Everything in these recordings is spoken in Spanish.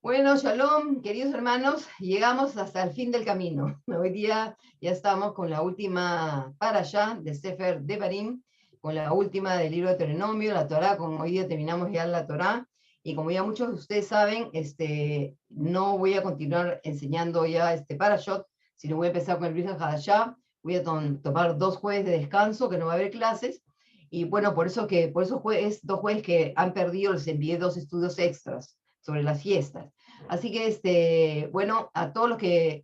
Bueno, shalom, queridos hermanos, llegamos hasta el fin del camino. Hoy día ya estamos con la última parashá de Sefer Devarim, con la última del libro de Deuteronomio, la Torá. Como hoy día terminamos ya la Torá, y como ya muchos de ustedes saben, no voy a continuar enseñando ya este parashot, sino voy a empezar con el Brit Hadashah. Voy a tomar 2 jueves de descanso, que no va a haber clases, y bueno, por esos jueves, 2 jueves que han perdido, les envié 2 estudios extras sobre las fiestas. Así que, bueno, a todos los que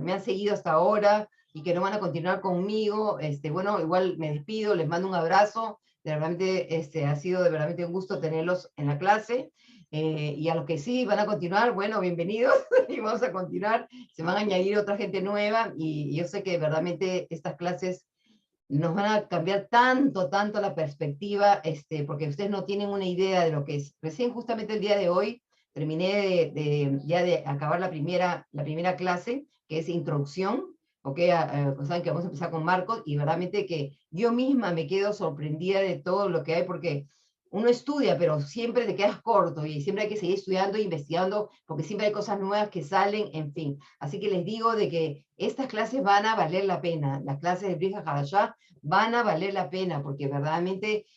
me han seguido hasta ahora y que no van a continuar conmigo, bueno, igual me despido, les mando un abrazo. De realmente, ha sido de verdaderamente un gusto tenerlos en la clase. Y a los que sí van a continuar, bueno, bienvenidos y vamos a continuar. Se van a añadir otra gente nueva y yo sé que verdaderamente estas clases nos van a cambiar tanto, tanto la perspectiva, porque ustedes no tienen una idea de lo que es. Recién justamente el día de hoy terminé ya de acabar la primera clase, que es introducción, ¿ok? Saben que vamos a empezar con Marcos, y verdaderamente que yo misma me quedo sorprendida de todo lo que hay, porque uno estudia, pero siempre te quedas corto y siempre hay que seguir estudiando e investigando, porque siempre hay cosas nuevas que salen, en fin. Así que les digo de que estas clases van a valer la pena, las clases de Brit Hadashah van a valer la pena, porque verdaderamente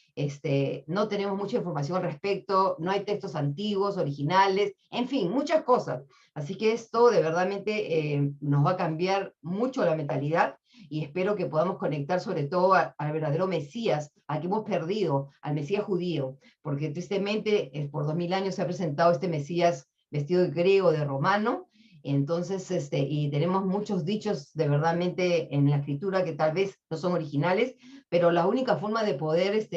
no tenemos mucha información al respecto, no hay textos antiguos, originales, en fin, muchas cosas. Así que esto de verdaderamente nos va a cambiar mucho la mentalidad, y espero que podamos conectar sobre todo al verdadero Mesías, al que hemos perdido, al Mesías judío, porque tristemente por 2000 años se ha presentado este Mesías vestido de griego, de romano. Entonces, y tenemos muchos dichos de verdaderamente en la escritura que tal vez no son originales, pero la única forma de poder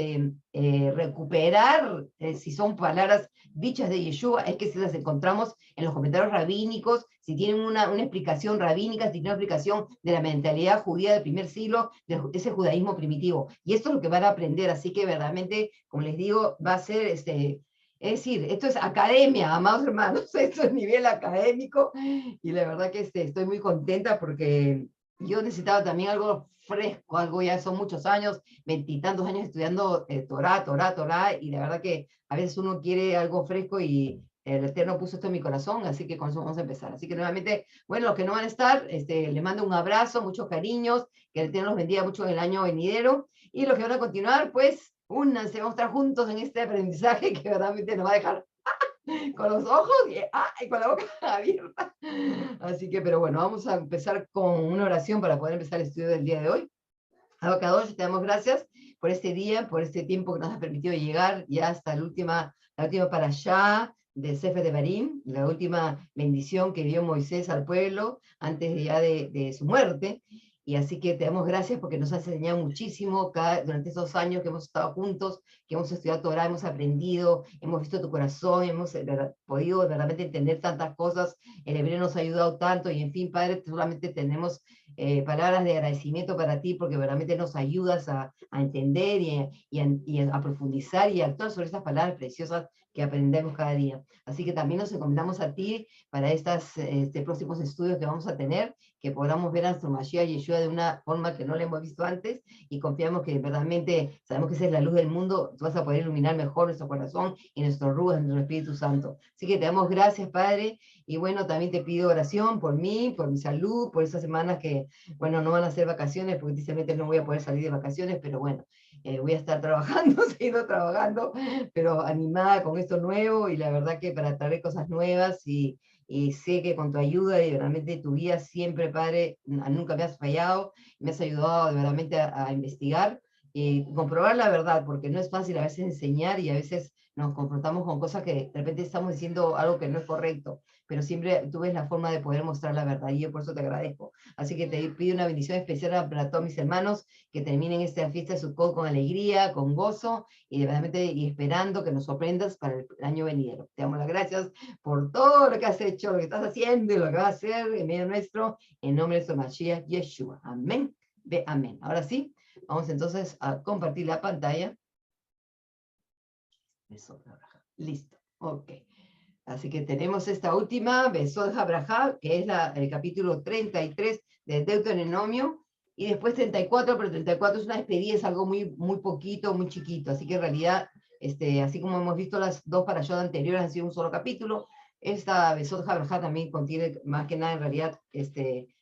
recuperar, si son palabras dichas de Yeshua, es que si las encontramos en los comentarios rabínicos, si tienen una explicación rabínica, si tienen una explicación de la mentalidad judía del primer siglo, de ese judaísmo primitivo. Y esto es lo que van a aprender, así que verdaderamente, como les digo, va a ser es decir, esto es academia, amados hermanos, esto es nivel académico, y la verdad que estoy muy contenta porque yo necesitaba también algo fresco, algo, ya son muchos años, veintitantos años estudiando Torá, y la verdad que a veces uno quiere algo fresco, y el Eterno puso esto en mi corazón, así que con eso vamos a empezar. Así que nuevamente, bueno, los que no van a estar, les mando un abrazo, muchos cariños, que el Eterno los bendiga mucho en el año venidero, y los que van a continuar, pues únanse, vamos a estar juntos en este aprendizaje que verdaderamente nos va a dejar con los ojos y con la boca abierta. Así que, pero bueno, vamos a empezar con una oración para poder empezar el estudio del día de hoy. Abacadosh, te damos gracias por este día, por este tiempo que nos ha permitido llegar ya hasta la última para allá del Sefer de Barim, la última bendición que dio Moisés al pueblo antes ya de su muerte. Y así que te damos gracias porque nos has enseñado muchísimo durante estos años que hemos estado juntos, que hemos estudiado Torah, hemos aprendido, hemos visto tu corazón, hemos podido verdaderamente entender tantas cosas. El hebreo nos ha ayudado tanto, y en fin, Padre, solamente tenemos palabras de agradecimiento para ti, porque verdaderamente nos ayudas a entender y a profundizar y a actuar sobre estas palabras preciosas que aprendemos cada día. Así que también nos encomendamos a ti para estos próximos estudios que vamos a tener, que podamos ver a nuestro Mashiach Yeshua de una forma que no lo hemos visto antes, y confiamos que verdaderamente sabemos que esa es la luz del mundo. Tú vas a poder iluminar mejor nuestro corazón y nuestro ruas, nuestro Espíritu Santo. Así que te damos gracias, Padre, y bueno, también te pido oración por mí, por mi salud, por esas semanas que, bueno, no van a ser vacaciones, porque precisamente no voy a poder salir de vacaciones, pero bueno, voy a estar trabajando, sigo trabajando, pero animada con esto nuevo, y la verdad que para traer cosas nuevas, y sé que con tu ayuda y realmente tu guía siempre, Padre, nunca me has fallado, me has ayudado verdaderamente a investigar y comprobar la verdad, porque no es fácil a veces enseñar, y a veces nos confrontamos con cosas que de repente estamos diciendo algo que no es correcto, pero siempre tú ves la forma de poder mostrar la verdad, y yo por eso te agradezco. Así que te pido una bendición especial para todos mis hermanos, que terminen esta fiesta de Sukkot con alegría, con gozo, y verdaderamente y esperando que nos sorprendas para el año venidero. Te damos las gracias por todo lo que has hecho, lo que estás haciendo y lo que vas a hacer en medio nuestro, en nombre de su Mashiach Yeshua. Amén. Ve amén. Ahora sí, vamos entonces a compartir la pantalla. Eso, listo. Ok. Así que tenemos esta última, Besod Abraham, que es el capítulo 33 del Deuteronomio, y después 34, pero 34 es una despedida, es algo muy, muy poquito, muy chiquito. Así que en realidad, así como hemos visto las dos parashot anteriores, han sido un solo capítulo. esta Besot Haberajá también contiene más que nada en realidad,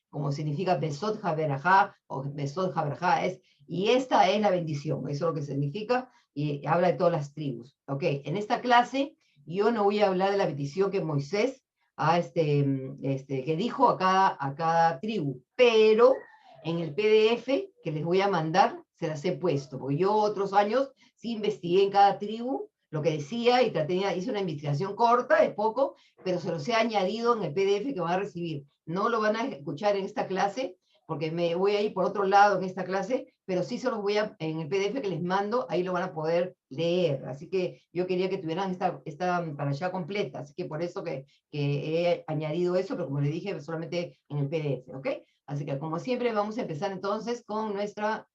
como significa Besot Haberajá o Besot Haberajá y esta es la bendición, eso es lo que significa, y habla de todas las tribus. Ok, en esta clase yo no voy a hablar de la bendición que Moisés que dijo a cada tribu, pero en el PDF que les voy a mandar se las he puesto, porque yo otros años sí investigué en cada tribu lo que decía y hice una investigación corta, es poco, pero se los he añadido en el PDF que van a recibir. No lo van a escuchar en esta clase, porque me voy a ir por otro lado en esta clase, pero sí se los voy a, en el PDF que les mando, ahí lo van a poder leer. Así que yo quería que tuvieran esta para allá completa, así que por eso que he añadido eso, pero como les dije, solamente en el PDF, ¿ok? Así que como siempre vamos a empezar entonces con nuestra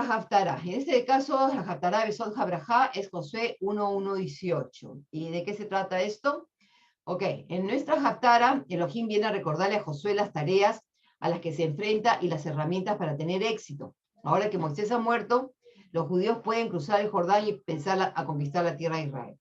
Haftarah. En este caso, la Haftarah de Besot Haberajá es Josué 1:1-18. ¿Y de qué se trata esto? Ok, en nuestra Haftarah, Elohim viene a recordarle a Josué las tareas a las que se enfrenta y las herramientas para tener éxito. Ahora que Moisés ha muerto, los judíos pueden cruzar el Jordán y pensar a conquistar la tierra de Israel.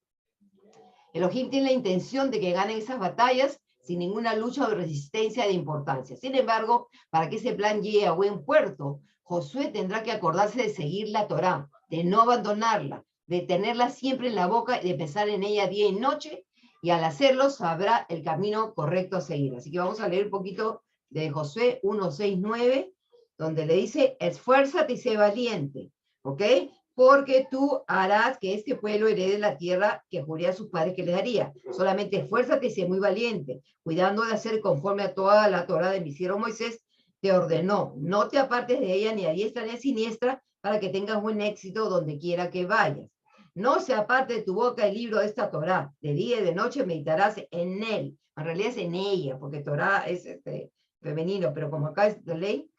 Elohim tiene la intención de que ganen esas batallas sin ninguna lucha o resistencia de importancia. Sin embargo, para que ese plan llegue a buen puerto, Josué tendrá que acordarse de seguir la Torá, de no abandonarla, de tenerla siempre en la boca y de pensar en ella día y noche, y al hacerlo sabrá el camino correcto a seguir. Así que vamos a leer un poquito de Josué 1:6-9, donde le dice, esfuérzate y sé valiente, ¿ok? Porque tú harás que este pueblo herede la tierra que juré a sus padres que les daría. Solamente esfuérzate y sé muy valiente, cuidando de hacer conforme a toda la Torá de mi siervo Moisés te ordenó. No te apartes de ella ni a diestra ni a siniestra, para que tengas buen éxito donde quiera que vayas. No se aparte de tu boca el libro de esta Torá. De día y de noche meditarás en él. En realidad es en ella, porque Torá es femenino, pero como acá es de ley,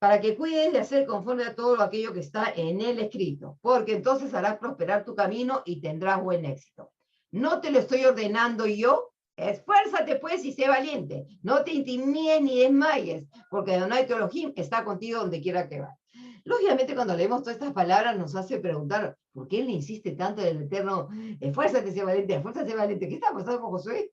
para que cuides de hacer conforme a todo aquello que está en el escrito, porque entonces harás prosperar tu camino y tendrás buen éxito. No te lo estoy ordenando yo, esfuérzate pues y sé valiente, no te intimides ni desmayes, porque Adonai tu Elohim está contigo donde quiera que vayas. Lógicamente cuando leemos todas estas palabras nos hace preguntar, ¿por qué él le insiste tanto en el Eterno, esfuérzate, sé valiente? ¿Qué está pasando con Josué?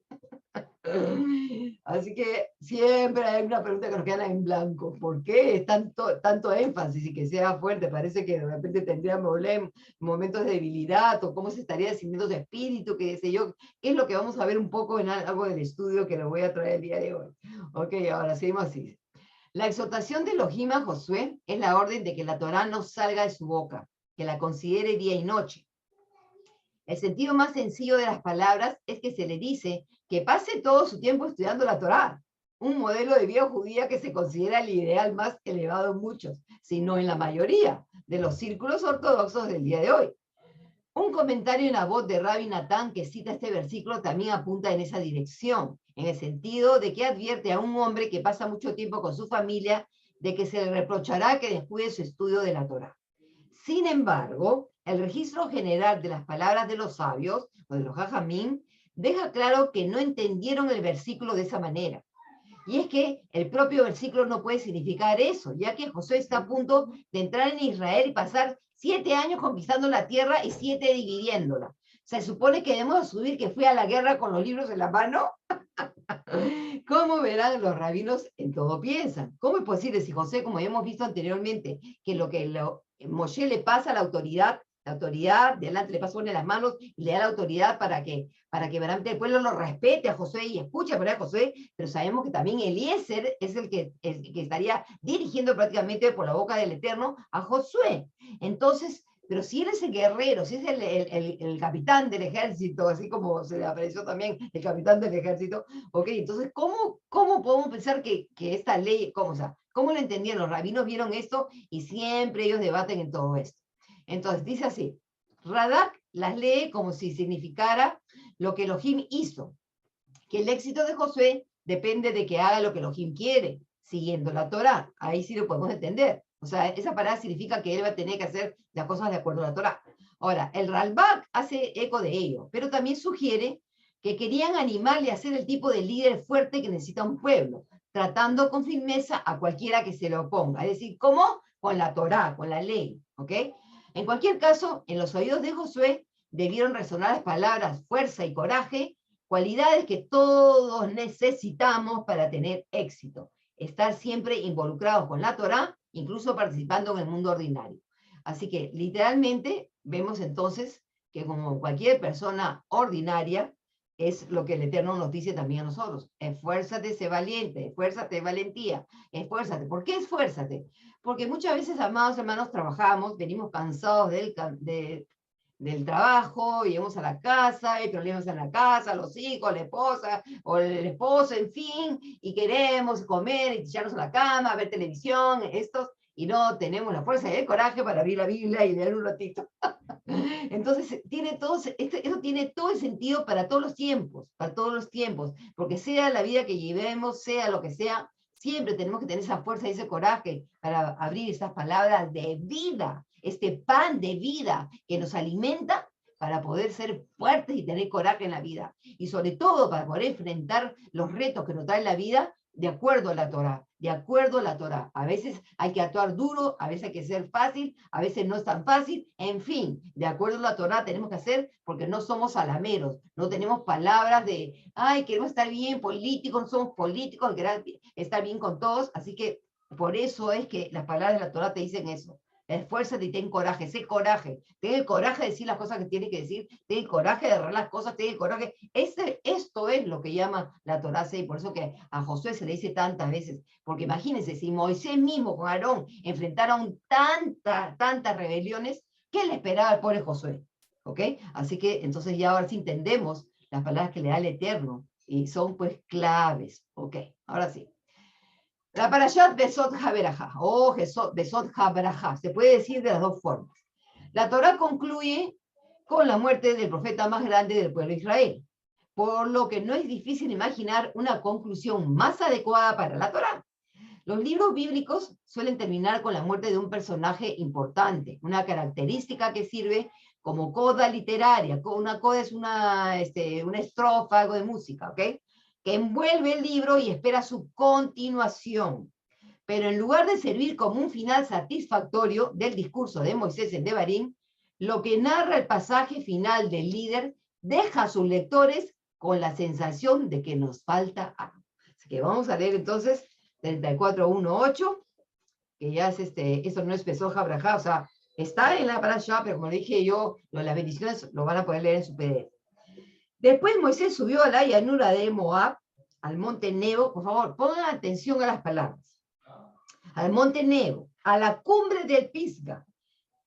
Así que siempre hay una pregunta que nos queda en blanco. ¿Por qué es tanto énfasis y que sea fuerte? Parece que de repente tendría momentos de debilidad o cómo se estaría sintiendo su espíritu, qué sé yo. ¿Qué es lo que vamos a ver un poco en algo del estudio que lo voy a traer el día de hoy? Ok, ahora seguimos así. La exhortación de Elohim a Josué es la orden de que la Torá no salga de su boca, que la considere día y noche. El sentido más sencillo de las palabras es que se le dice que pase todo su tiempo estudiando la Torá, un modelo de vida judía que se considera el ideal más elevado en muchos, si no en la mayoría, de los círculos ortodoxos del día de hoy. Un comentario en la voz de Rabbi Natán que cita este versículo también apunta en esa dirección, en el sentido de que advierte a un hombre que pasa mucho tiempo con su familia de que se le reprochará que descuide su estudio de la Torá. Sin embargo, el registro general de las palabras de los sabios, o de los jajamín, deja claro que no entendieron el versículo de esa manera. Y es que el propio versículo no puede significar eso, ya que Josué está a punto de entrar en Israel y pasar 7 años conquistando la tierra y 7 dividiéndola. Se supone que debemos asumir que fue a la guerra con los libros en la mano. ¿Cómo verán los rabinos en todo piensan? ¿Cómo es posible si José, como hemos visto anteriormente, que Moshe le pasa la autoridad delante le pasa en las manos y le da la autoridad para que verdaderamente el pueblo lo respete a Josué y escuche a Josué, pero sabemos que también Eliezer es el que estaría dirigiendo prácticamente por la boca del Eterno a Josué. Entonces, pero si él es el guerrero, si es el capitán del ejército, así como se le apareció también el capitán del ejército, ok, entonces, ¿cómo podemos pensar que esta ley, cómo lo entendían? Los rabinos vieron esto y siempre ellos debaten en todo esto. Entonces, dice así, Radak las lee como si significara lo que Elohim hizo, que el éxito de Josué depende de que haga lo que Elohim quiere, siguiendo la Torá. Ahí sí lo podemos entender. O sea, esa palabra significa que él va a tener que hacer las cosas de acuerdo a la Torá. Ahora, el Ralbak hace eco de ello, pero también sugiere que querían animarle a ser el tipo de líder fuerte que necesita un pueblo, tratando con firmeza a cualquiera que se le oponga. Es decir, ¿cómo? Con la Torá, con la ley, ¿ok? En cualquier caso, en los oídos de Josué debieron resonar las palabras fuerza y coraje Cualidades que todos necesitamos para tener éxito. Estar siempre involucrados con la Torá, incluso participando en el mundo ordinario. Así que literalmente vemos entonces que como cualquier persona ordinaria, es lo que el Eterno nos dice también a nosotros. Esfuérzate, sé valiente, esfuérzate, valentía, esfuérzate. ¿Por qué esfuérzate? Porque muchas veces, amados hermanos, trabajamos, venimos cansados del trabajo, llegamos a la casa, hay problemas en la casa, los hijos, la esposa, o el esposo, en fin, y queremos comer, y echarnos a la cama, ver televisión, y no tenemos la fuerza y el coraje para abrir la Biblia y leer un ratito. Entonces, eso tiene todo el sentido para todos los tiempos, porque sea la vida que llevemos, sea lo que sea, siempre tenemos que tener esa fuerza y ese coraje para abrir estas palabras de vida, este pan de vida que nos alimenta para poder ser fuertes y tener coraje en la vida. Y sobre todo para poder enfrentar los retos que nos trae la vida de acuerdo a la Torá, de acuerdo a la Torá. A veces hay que actuar duro, a veces hay que ser fácil, a veces no es tan fácil, en fin, de acuerdo a la Torá tenemos que hacer porque no somos alameros, no tenemos palabras de, ay, queremos estar bien políticos, no somos políticos, queremos estar bien con todos, así que por eso es que las palabras de la Torá te dicen eso. Esfuérzate y ten coraje, sé coraje. Ten el coraje de decir las cosas que tienes que decir, ten el coraje de agarrar las cosas, ten el coraje. Esto es lo que llama la Torá, y por eso que a Josué se le dice tantas veces. Porque imagínense, si Moisés mismo con Aarón enfrentaron tantas rebeliones, ¿qué le esperaba al pobre Josué? ¿Ok? Así que entonces ya ahora sí entendemos las palabras que le da el Eterno y son pues claves. ¿Ok? Ahora sí. La Parashat Besot HaBerajá, o Besot HaBerajá, se puede decir de las dos formas. La Torá concluye con la muerte del profeta más grande del pueblo de Israel, por lo que no es difícil imaginar una conclusión más adecuada para la Torá. Los libros bíblicos suelen terminar con la muerte de un personaje importante, una característica que sirve como coda literaria. Una coda es una estrofa, algo de música, ¿ok? Que envuelve el libro y espera su continuación. Pero en lugar de servir como un final satisfactorio del discurso de Moisés en Devarim, lo que narra el pasaje final del líder deja a sus lectores con la sensación de que nos falta algo. Así que vamos a leer entonces 34.1.8, que ya es eso no es Besot HaBerajá, o sea, está en la parasha, pero como dije yo, las bendiciones lo van a poder leer en su PDF. Después Moisés subió a la llanura de Moab, al monte Nebo, por favor, pongan atención a las palabras, al monte Nebo, a la cumbre del Pisga,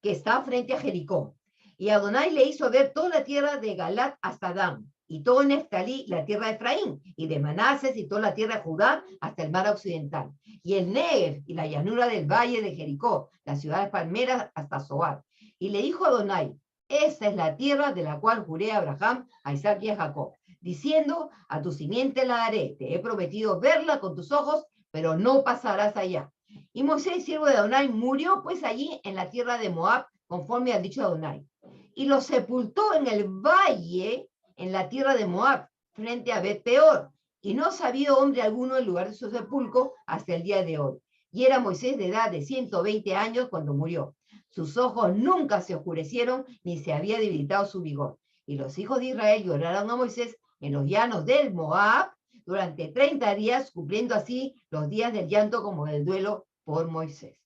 que está frente a Jericó. Y Adonai le hizo ver toda la tierra de Galat hasta Dan, y todo Neftalí, la tierra de Efraín, y de Manases, y toda la tierra de Judá, hasta el mar occidental. Y el Negev, y la llanura del valle de Jericó, las ciudades palmeras, hasta Zoar. Y le dijo Adonai, esta es la tierra de la cual juré a Abraham, a Isaac y a Jacob, diciendo, a tu simiente la daré, te he prometido verla con tus ojos, pero no pasarás allá. Y Moisés, siervo de Adonai, murió pues allí en la tierra de Moab, conforme al dicho de Adonai. Y lo sepultó en el valle, en la tierra de Moab, frente a Bet Peor. Y no sabía hombre alguno el lugar de su sepulcro hasta el día de hoy. Y era Moisés de edad de 120 años cuando murió. Sus ojos nunca se oscurecieron, ni se había debilitado su vigor. Y los hijos de Israel lloraron a Moisés en los llanos del Moab durante 30 días, cumpliendo así los días del llanto como del duelo por Moisés.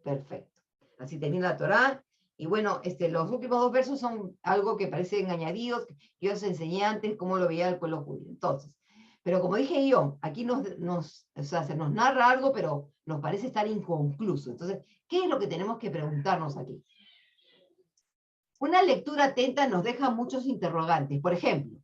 Perfecto. Así termina la Torá. Y bueno, los últimos dos versos son algo que parecen añadidos, que yo os enseñé antes cómo lo veía el pueblo judío. Entonces, pero como dije yo, aquí se nos narra algo, pero nos parece estar inconcluso. Entonces, ¿qué es lo que tenemos que preguntarnos aquí? Una lectura atenta nos deja muchos interrogantes. Por ejemplo,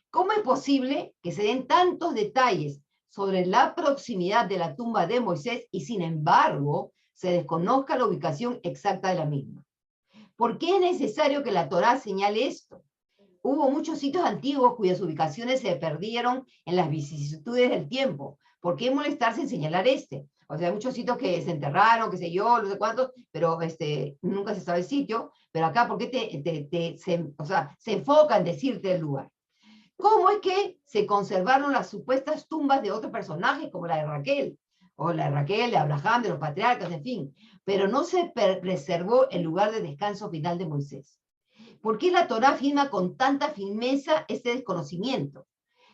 ¿cómo es posible que se den tantos detalles sobre la proximidad de la tumba de Moisés y sin embargo se desconozca la ubicación exacta de la misma? ¿Por qué es necesario que la Torá señale esto? Hubo muchos sitios antiguos cuyas ubicaciones se perdieron en las vicisitudes del tiempo. ¿Por qué molestarse en señalar este? O sea, hay muchos sitios que se enterraron, qué sé yo, no sé cuántos, pero nunca se sabe el sitio. Pero acá, ¿por qué se enfoca en decirte el lugar? ¿Cómo es que se conservaron las supuestas tumbas de otros personajes, como la de Raquel, o la de Raquel, de Abraham, de los patriarcas, en fin? Pero no se preservó el lugar de descanso final de Moisés. ¿Por qué la Torá afirma con tanta firmeza este desconocimiento?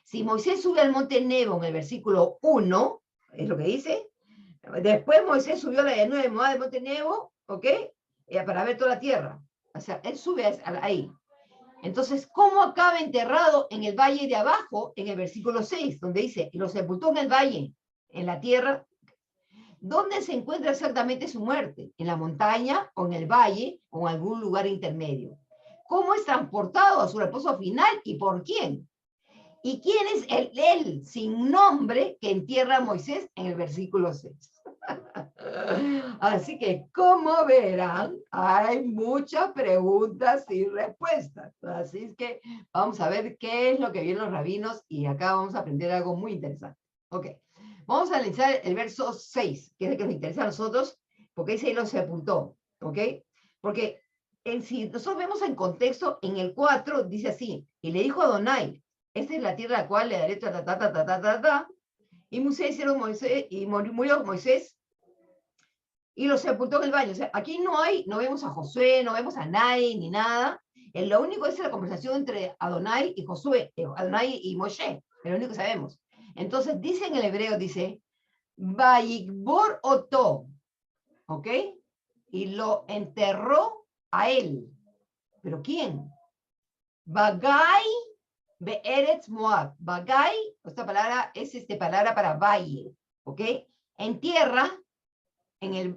Si Moisés sube al monte Nebo en el versículo 1, es lo que dice, después Moisés subió a la llanura de Moab del monte Nebo, ¿ok? Para ver toda la tierra. O sea, él sube ahí. Entonces, ¿cómo acaba enterrado en el valle de abajo, en el versículo 6, donde dice, y lo sepultó en el valle, en la tierra? ¿Dónde se encuentra exactamente su muerte? ¿En la montaña, o en el valle, o en algún lugar intermedio? ¿Cómo es transportado a su reposo final y por quién? ¿Y quién es él sin nombre que entierra a Moisés en el versículo 6? Así que, como verán, hay muchas preguntas y respuestas. Así es que vamos a ver qué es lo que vienen los rabinos y acá vamos a aprender algo muy interesante. Ok, vamos a analizar el verso 6, que es el que nos interesa a nosotros, porque ese lo sepultó. Ok, porque si nosotros vemos en contexto, en el 4 dice así, y le dijo a Adonai, esta es la tierra a la cual le daré y murió Moisés y lo sepultó en el baño. O sea, aquí no vemos a Josué, no vemos a nadie ni nada. Lo único es la conversación entre Adonai y Josué, Adonai y Moshe, es lo único que sabemos. Entonces dice en el hebreo, dice, Vayikbor Oto, ¿ok? Y lo enterró a él. ¿Pero quién? Bagai Be'eretz Moab. Bagai, esta palabra es palabra para valle, ¿ok? En tierra,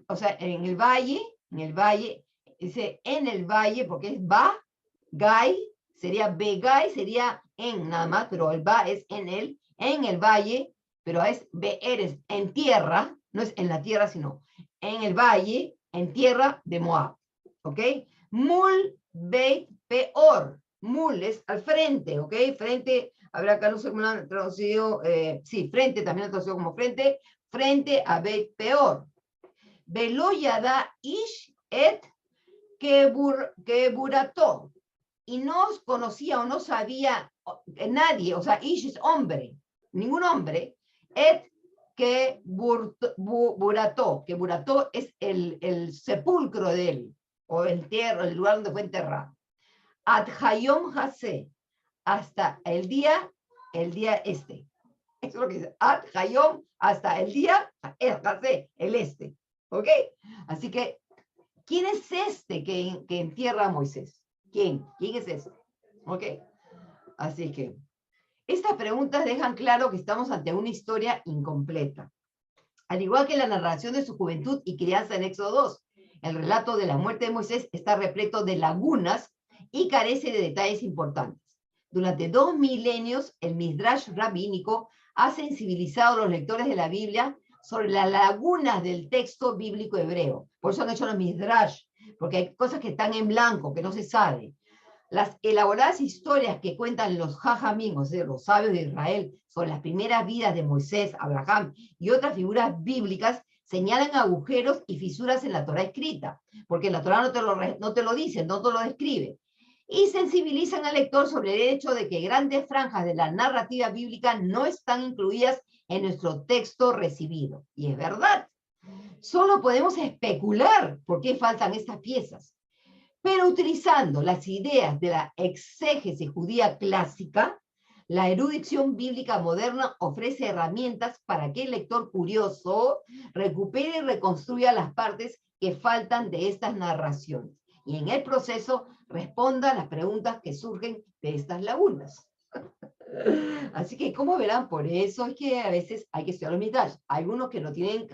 o sea, en el valle, dice en el valle, porque es Gai, sería Begai, sería en nada más, pero el ba es en el valle, pero es Be'eretz, en tierra, no es en la tierra, sino en el valle, en tierra de Moab, ¿ok? Mul Beit Peor. Mul es al frente, ¿ok? Frente, a ver acá no sé cómo lo han traducido, sí, frente también lo han traducido como frente a Beit Peor. Velo yada ish et keburato. Y no conocía o no sabía nadie, o sea, ish es hombre, ningún hombre, et keburato, keburato es el sepulcro de él, o el lugar donde fue enterrado. Ad hayom hase, hasta el día este. Eso es lo que dice. Ad hayom, hasta el día hase, el este. ¿Ok? Así que, ¿quién es este que entierra a Moisés? ¿Quién? ¿Quién es este? ¿Ok? Así que, estas preguntas dejan claro que estamos ante una historia incompleta. Al igual que la narración de su juventud y crianza en Éxodo 2, el relato de la muerte de Moisés está repleto de lagunas y carece de detalles importantes. Durante 2 milenios, el Midrash rabínico ha sensibilizado a los lectores de la Biblia sobre las lagunas del texto bíblico hebreo. Por eso han hecho los Midrash, porque hay cosas que están en blanco, que no se sabe. Las elaboradas historias que cuentan los Jajamim, o sea, los sabios de Israel, sobre las primeras vidas de Moisés, Abraham y otras figuras bíblicas, señalan agujeros y fisuras en la Torá escrita, porque la Torá no te lo dice, no te lo describe. Y sensibilizan al lector sobre el hecho de que grandes franjas de la narrativa bíblica no están incluidas en nuestro texto recibido. Y es verdad. Solo podemos especular por qué faltan estas piezas. Pero utilizando las ideas de la exégesis judía clásica, la erudición bíblica moderna ofrece herramientas para que el lector curioso recupere y reconstruya las partes que faltan de estas narraciones y en el proceso responda a las preguntas que surgen de estas lagunas. Así que, como verán, por eso es que a veces hay que estudiar los Midrash. Hay unos que no tienen,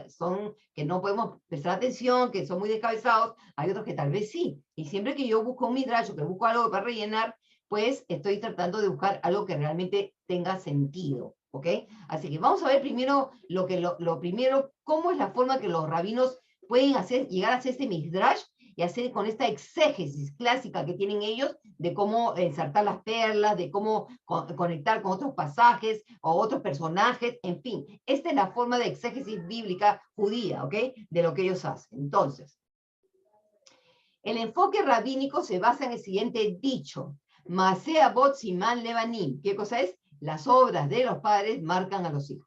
que no podemos prestar atención, que son muy descabezados, hay otros que tal vez sí. Y siempre que yo busco un Midrash o que busco algo para rellenar, pues estoy tratando de buscar algo que realmente tenga sentido, ¿ok? Así que vamos a ver primero lo primero, cómo es la forma que los rabinos pueden llegar a hacer este Midrash y hacer con esta exégesis clásica que tienen ellos de cómo ensartar las perlas, de cómo conectar con otros pasajes o otros personajes, en fin. Esta es la forma de exégesis bíblica judía, ¿ok? De lo que ellos hacen. Entonces, el enfoque rabínico se basa en el siguiente dicho: Maaseh Avot Siman Levanim. ¿Qué cosa es? Las obras de los padres marcan a los hijos.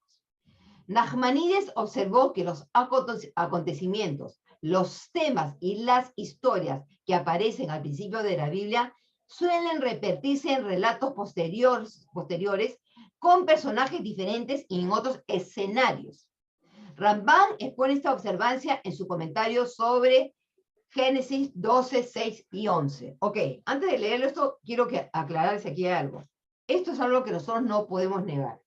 Nachmanides observó que los acontecimientos, los temas y las historias que aparecen al principio de la Biblia suelen repetirse en relatos posteriores, con personajes diferentes y en otros escenarios. Rambam expone esta observancia en su comentario sobre Génesis 12, 6 y 11. Ok, antes de leerlo esto, quiero aclararles aquí algo. Esto es algo que nosotros no podemos negar.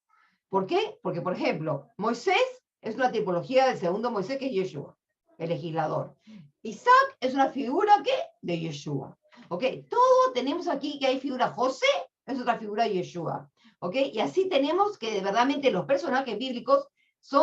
¿Por qué? Porque, por ejemplo, Moisés es una tipología del segundo Moisés, que es Yeshua, el legislador. Isaac es una figura, ¿qué? De Yeshua. Ok, todo tenemos aquí que hay figura. José es otra figura de Yeshua. Ok, y así tenemos que verdaderamente los personajes bíblicos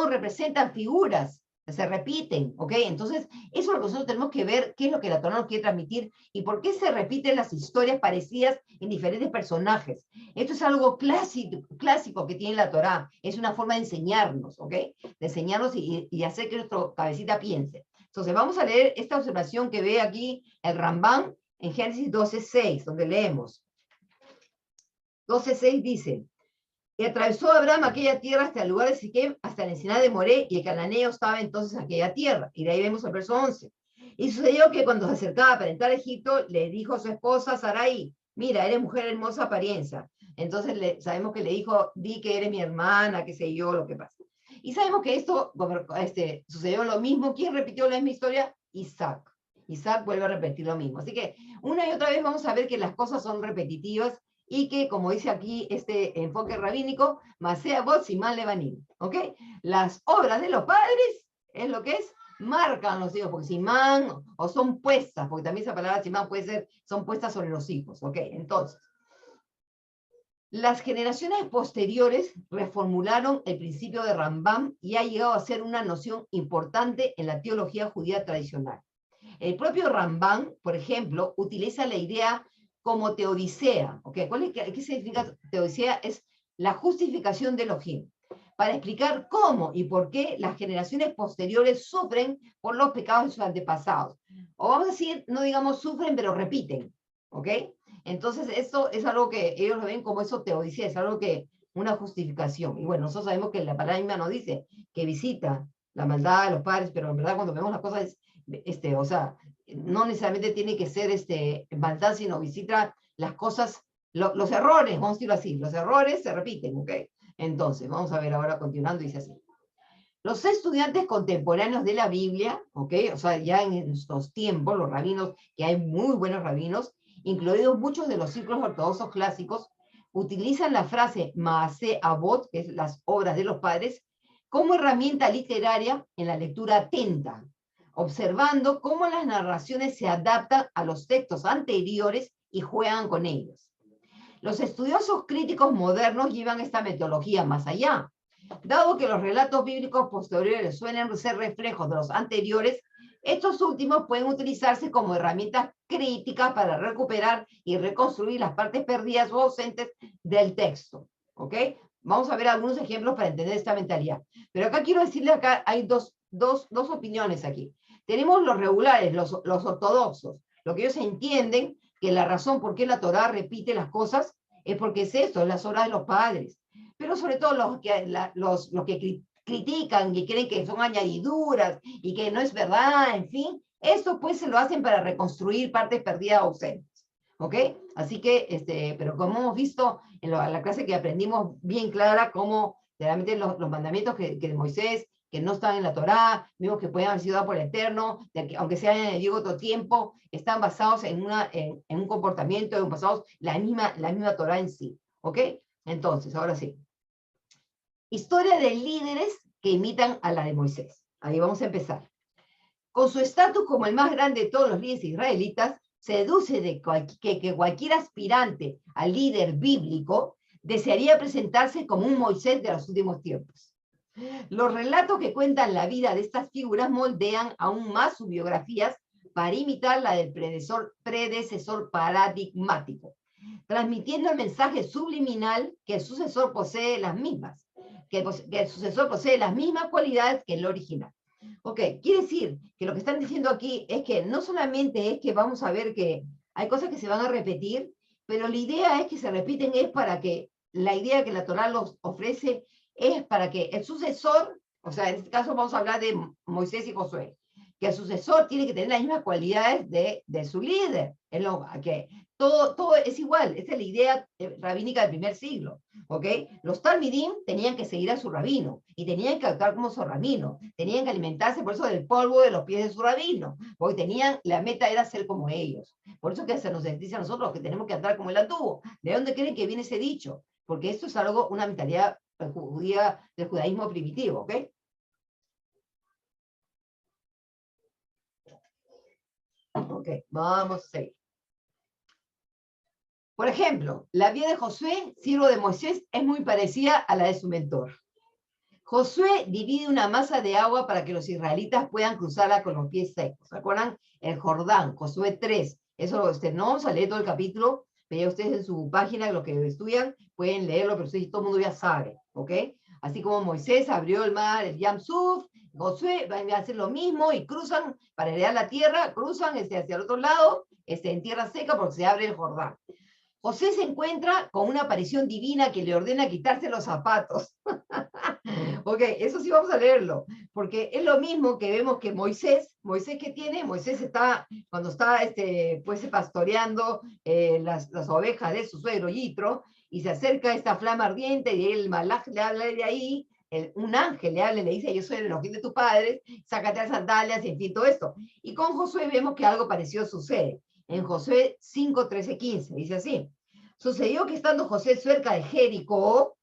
representan figuras, se repiten, ¿ok? Entonces, eso es lo que nosotros tenemos que ver, qué es lo que la Torá nos quiere transmitir y por qué se repiten las historias parecidas en diferentes personajes. Esto es algo clásico que tiene la Torá, es una forma de enseñarnos, ¿ok? De enseñarnos y hacer que nuestra cabecita piense. Entonces, vamos a leer esta observación que ve aquí el Rambam en Génesis 12:6, donde leemos. 12:6 dice: y atravesó Abraham aquella tierra hasta el lugar de Siquem, hasta la encina de Moré, y el cananeo estaba entonces en aquella tierra. Y de ahí vemos el verso 11. Y sucedió que cuando se acercaba para entrar a Egipto, le dijo a su esposa Sarai: mira, eres mujer hermosa apariencia. Entonces sabemos que le dijo: di que eres mi hermana, qué sé yo, lo que pasa. Y sabemos que esto sucedió lo mismo. ¿Quién repitió la misma historia? Isaac. Isaac vuelve a repetir lo mismo. Así que una y otra vez vamos a ver que las cosas son repetitivas y que, como dice aquí este enfoque rabínico, Masea Bot Simán Levanim, ¿ok? Las obras de los padres es lo que es, marcan los hijos, porque Simán, o son puestas, porque también esa palabra Simán puede ser, son puestas sobre los hijos, ¿ok? Entonces, las generaciones posteriores reformularon el principio de Rambam y ha llegado a ser una noción importante en la teología judía tradicional. El propio Rambam, por ejemplo, utiliza la idea como teodicea. ¿Okay? ¿Qué significa teodicea? Es la justificación de Elohim, para explicar cómo y por qué las generaciones posteriores sufren por los pecados de sus antepasados. O vamos a decir, no digamos sufren, pero repiten. ¿Ok? Entonces, esto es algo que ellos lo ven como eso teodicea, es algo que, una justificación. Y bueno, nosotros sabemos que la palabra misma nos dice que visita la maldad de los padres, pero en verdad cuando vemos las cosas o sea, no necesariamente tiene que ser maldad, sino visita las cosas, los errores, vamos a decirlo así, los errores se repiten, ¿ok? Entonces, vamos a ver ahora continuando, dice así. Los estudiantes contemporáneos de la Biblia, ¿ok? O sea, ya en estos tiempos, los rabinos, que hay muy buenos rabinos, incluidos muchos de los círculos ortodoxos clásicos, utilizan la frase Maaseh Avot, que es las obras de los padres, como herramienta literaria en la lectura atenta, observando cómo las narraciones se adaptan a los textos anteriores y juegan con ellos. Los estudiosos críticos modernos llevan esta metodología más allá. Dado que los relatos bíblicos posteriores suelen ser reflejos de los anteriores, estos últimos pueden utilizarse como herramientas críticas para recuperar y reconstruir las partes perdidas o ausentes del texto. ¿Ok? Vamos a ver algunos ejemplos para entender esta mentalidad. Pero acá quiero decirle, acá hay dos opiniones aquí. Tenemos los regulares, los ortodoxos, lo que ellos entienden que la razón por qué la Torá repite las cosas es porque es esto, es las obras de los padres. Pero sobre todo los que critican y creen que son añadiduras y que no es verdad, en fin, esto pues se lo hacen para reconstruir partes perdidas o ausentes. ¿Ok? Así que, pero como hemos visto en la clase que aprendimos bien clara, cómo realmente los mandamientos que Moisés, que no están en la Torá, vimos que pueden haber sido dados por el Eterno, aunque sean en el otro tiempo, están basados en un comportamiento, basados en la misma Torá en sí. ¿Ok? Entonces, ahora sí. Historia de líderes que imitan a la de Moisés. Ahí vamos a empezar. Con su estatus como el más grande de todos los líderes israelitas, se deduce de que cualquier aspirante al líder bíblico desearía presentarse como un Moisés de los últimos tiempos. Los relatos que cuentan la vida de estas figuras moldean aún más sus biografías para imitar la del predecesor paradigmático, transmitiendo el mensaje subliminal que el sucesor posee las mismas, que el sucesor posee las mismas cualidades que el original. Ok, quiere decir que lo que están diciendo aquí es que no solamente es que vamos a ver que hay cosas que se van a repetir, pero la idea es que se repiten es para que la idea que la Torá los ofrece es para que el sucesor, o sea, en este caso vamos a hablar de Moisés y Josué, que el sucesor tiene que tener las mismas cualidades de su líder, es lo que todo es igual, esa es la idea rabínica del primer siglo, ¿ok? Los talmidim tenían que seguir a su rabino, y tenían que actuar como su rabino, tenían que alimentarse por eso del polvo de los pies de su rabino, porque la meta era ser como ellos. Por eso que se nos dice a nosotros que tenemos que actuar como él anduvo. ¿De dónde creen que viene ese dicho? Porque esto es algo, una mentalidad judía del judaísmo primitivo, ¿ok? Ok, vamos a seguir. Por ejemplo, la vida de Josué, siervo de Moisés, es muy parecida a la de su mentor. Josué divide una masa de agua para que los israelitas puedan cruzarla con los pies secos. ¿Se acuerdan? El Jordán, Josué 3. Eso no vamos a leer todo el capítulo, pero ya ustedes en su página, lo que estudian, pueden leerlo, pero ustedes, todo el mundo ya sabe, ¿ok? Así como Moisés abrió el mar, el Yam Suf, Josué va a hacer lo mismo y cruzan para heredar la tierra, cruzan hacia el otro lado, en tierra seca porque se abre el Jordán. José se encuentra con una aparición divina que le ordena quitarse los zapatos. Ok, eso sí vamos a leerlo, porque es lo mismo que vemos que Moisés ¿qué tiene? Moisés está, cuando está pues pastoreando las ovejas de su suegro Yitro, y se acerca a esta flama ardiente, y el malaj le habla de ahí, un ángel le habla y le dice, yo soy el Elohim de tus padres, sácate las sandalias, y en fin, todo esto. Y con Josué vemos que algo parecido sucede. En Josué 5, 13, 15, dice así: sucedió que estando José cerca de Jericó,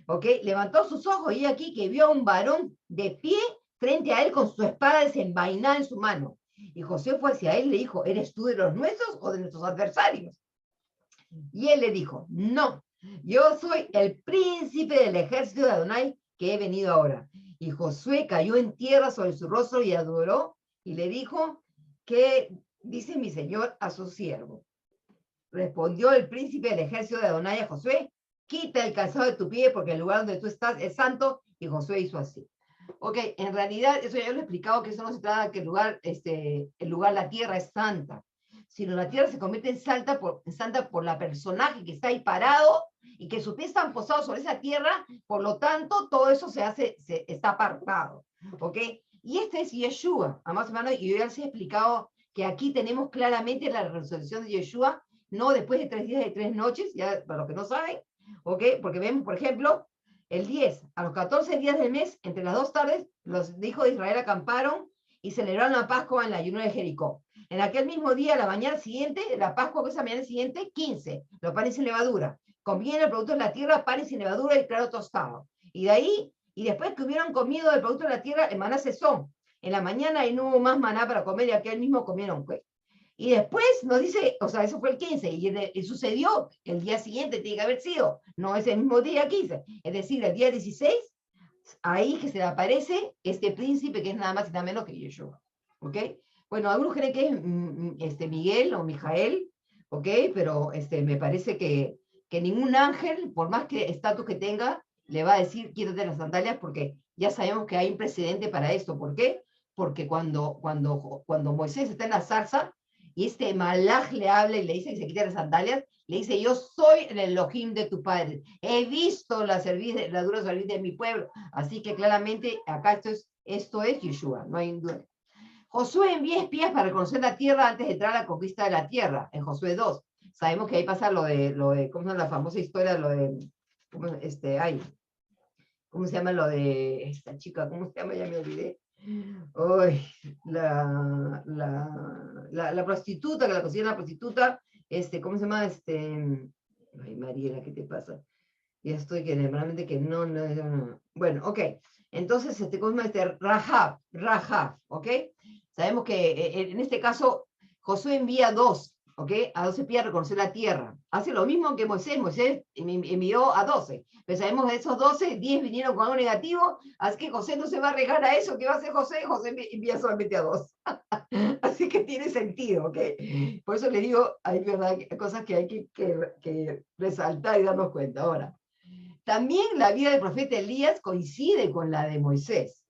¿ok? Levantó sus ojos y aquí que vio a un varón de pie frente a él con su espada desenvainada en su mano. Y José fue hacia él y le dijo, ¿eres tú de los nuestros o de nuestros adversarios? Y él le dijo, no, yo soy el príncipe del ejército de Adonai que he venido ahora. Y Josué cayó en tierra sobre su rostro y adoró, y le dijo, ¿qué dice mi señor a su siervo? Respondió el príncipe del ejército de Adonai a Josué, quita el calzado de tu pie porque el lugar donde tú estás es santo, y Josué hizo así. Ok, en realidad, eso ya lo he explicado, que eso no se trata de que el lugar, la tierra es santa, sino la tierra se convierte en santa por la personaje que está ahí parado y que sus pies están posados sobre esa tierra, por lo tanto, todo eso está apartado, ok. Y este es Yeshua, amados hermanos, y yo ya les he explicado que aquí tenemos claramente la resurrección de Yeshua, no después de 3 días y 3 noches, ya para los que no saben, ok, porque vemos, por ejemplo, el 10, a los 14 días del mes, entre las 2 tardes, los hijos de Israel acamparon y celebraron la Pascua en la ayuno de Jericó. En aquel mismo día, la mañana siguiente, la Pascua que es la mañana siguiente, 15, los panes sin levadura. Comían el producto de la tierra, panes sin levadura y claro tostado. Y de ahí, y después que hubieron comido el producto de la tierra, el maná cesó. En la mañana y no hubo más maná para comer, y aquel mismo comieron pues. Y después nos dice, o sea, eso fue el 15, y sucedió el día siguiente, tiene que haber sido, no ese mismo día 15, es decir, el día 16, ahí que se le aparece este príncipe que es nada más y nada menos que Yeshua, ¿ok? Bueno, algunos creen que es Miguel o Mijael, ¿ok? Pero me parece que ningún ángel, por más que estatus que tenga, le va a decir, quítate las sandalias, porque ya sabemos que hay un precedente para esto. ¿Por qué? Porque cuando Moisés está en la zarza, y malaj le habla y le dice que se quite las sandalias, le dice, yo soy el Elohim de tu padre, he visto la dura serviz de mi pueblo, así que claramente acá esto es Yeshua, no hay duda. Josué envía espías para reconocer la tierra antes de entrar a la conquista de la tierra, en Josué 2. Sabemos que ahí pasa lo de ¿cómo se llama la famosa historia? Lo de, ¿cómo se llama lo de esta chica? ¿Cómo se llama? Ya me olvidé. Uy, la prostituta, que la considera una prostituta, ¿cómo se llama? Ay, Mariela, ¿qué te pasa? Ya estoy que realmente que no. Bueno, ok. Entonces, ¿cómo se llama? Rahab, ¿ok? Sabemos que en este caso, Josué envía ¿ok? A 12 espías a reconocer la tierra. Hace lo mismo que Moisés envió a 12. Pero sabemos de esos 12, 10 vinieron con algo negativo, así que José no se va a arriesgar a eso. ¿Qué va a hacer José? José envía solamente a 2. Así que tiene sentido, ¿ok? Por eso les digo, hay ¿verdad? Cosas que hay que resaltar y darnos cuenta. Ahora, también la vida del profeta Elías coincide con la de Moisés.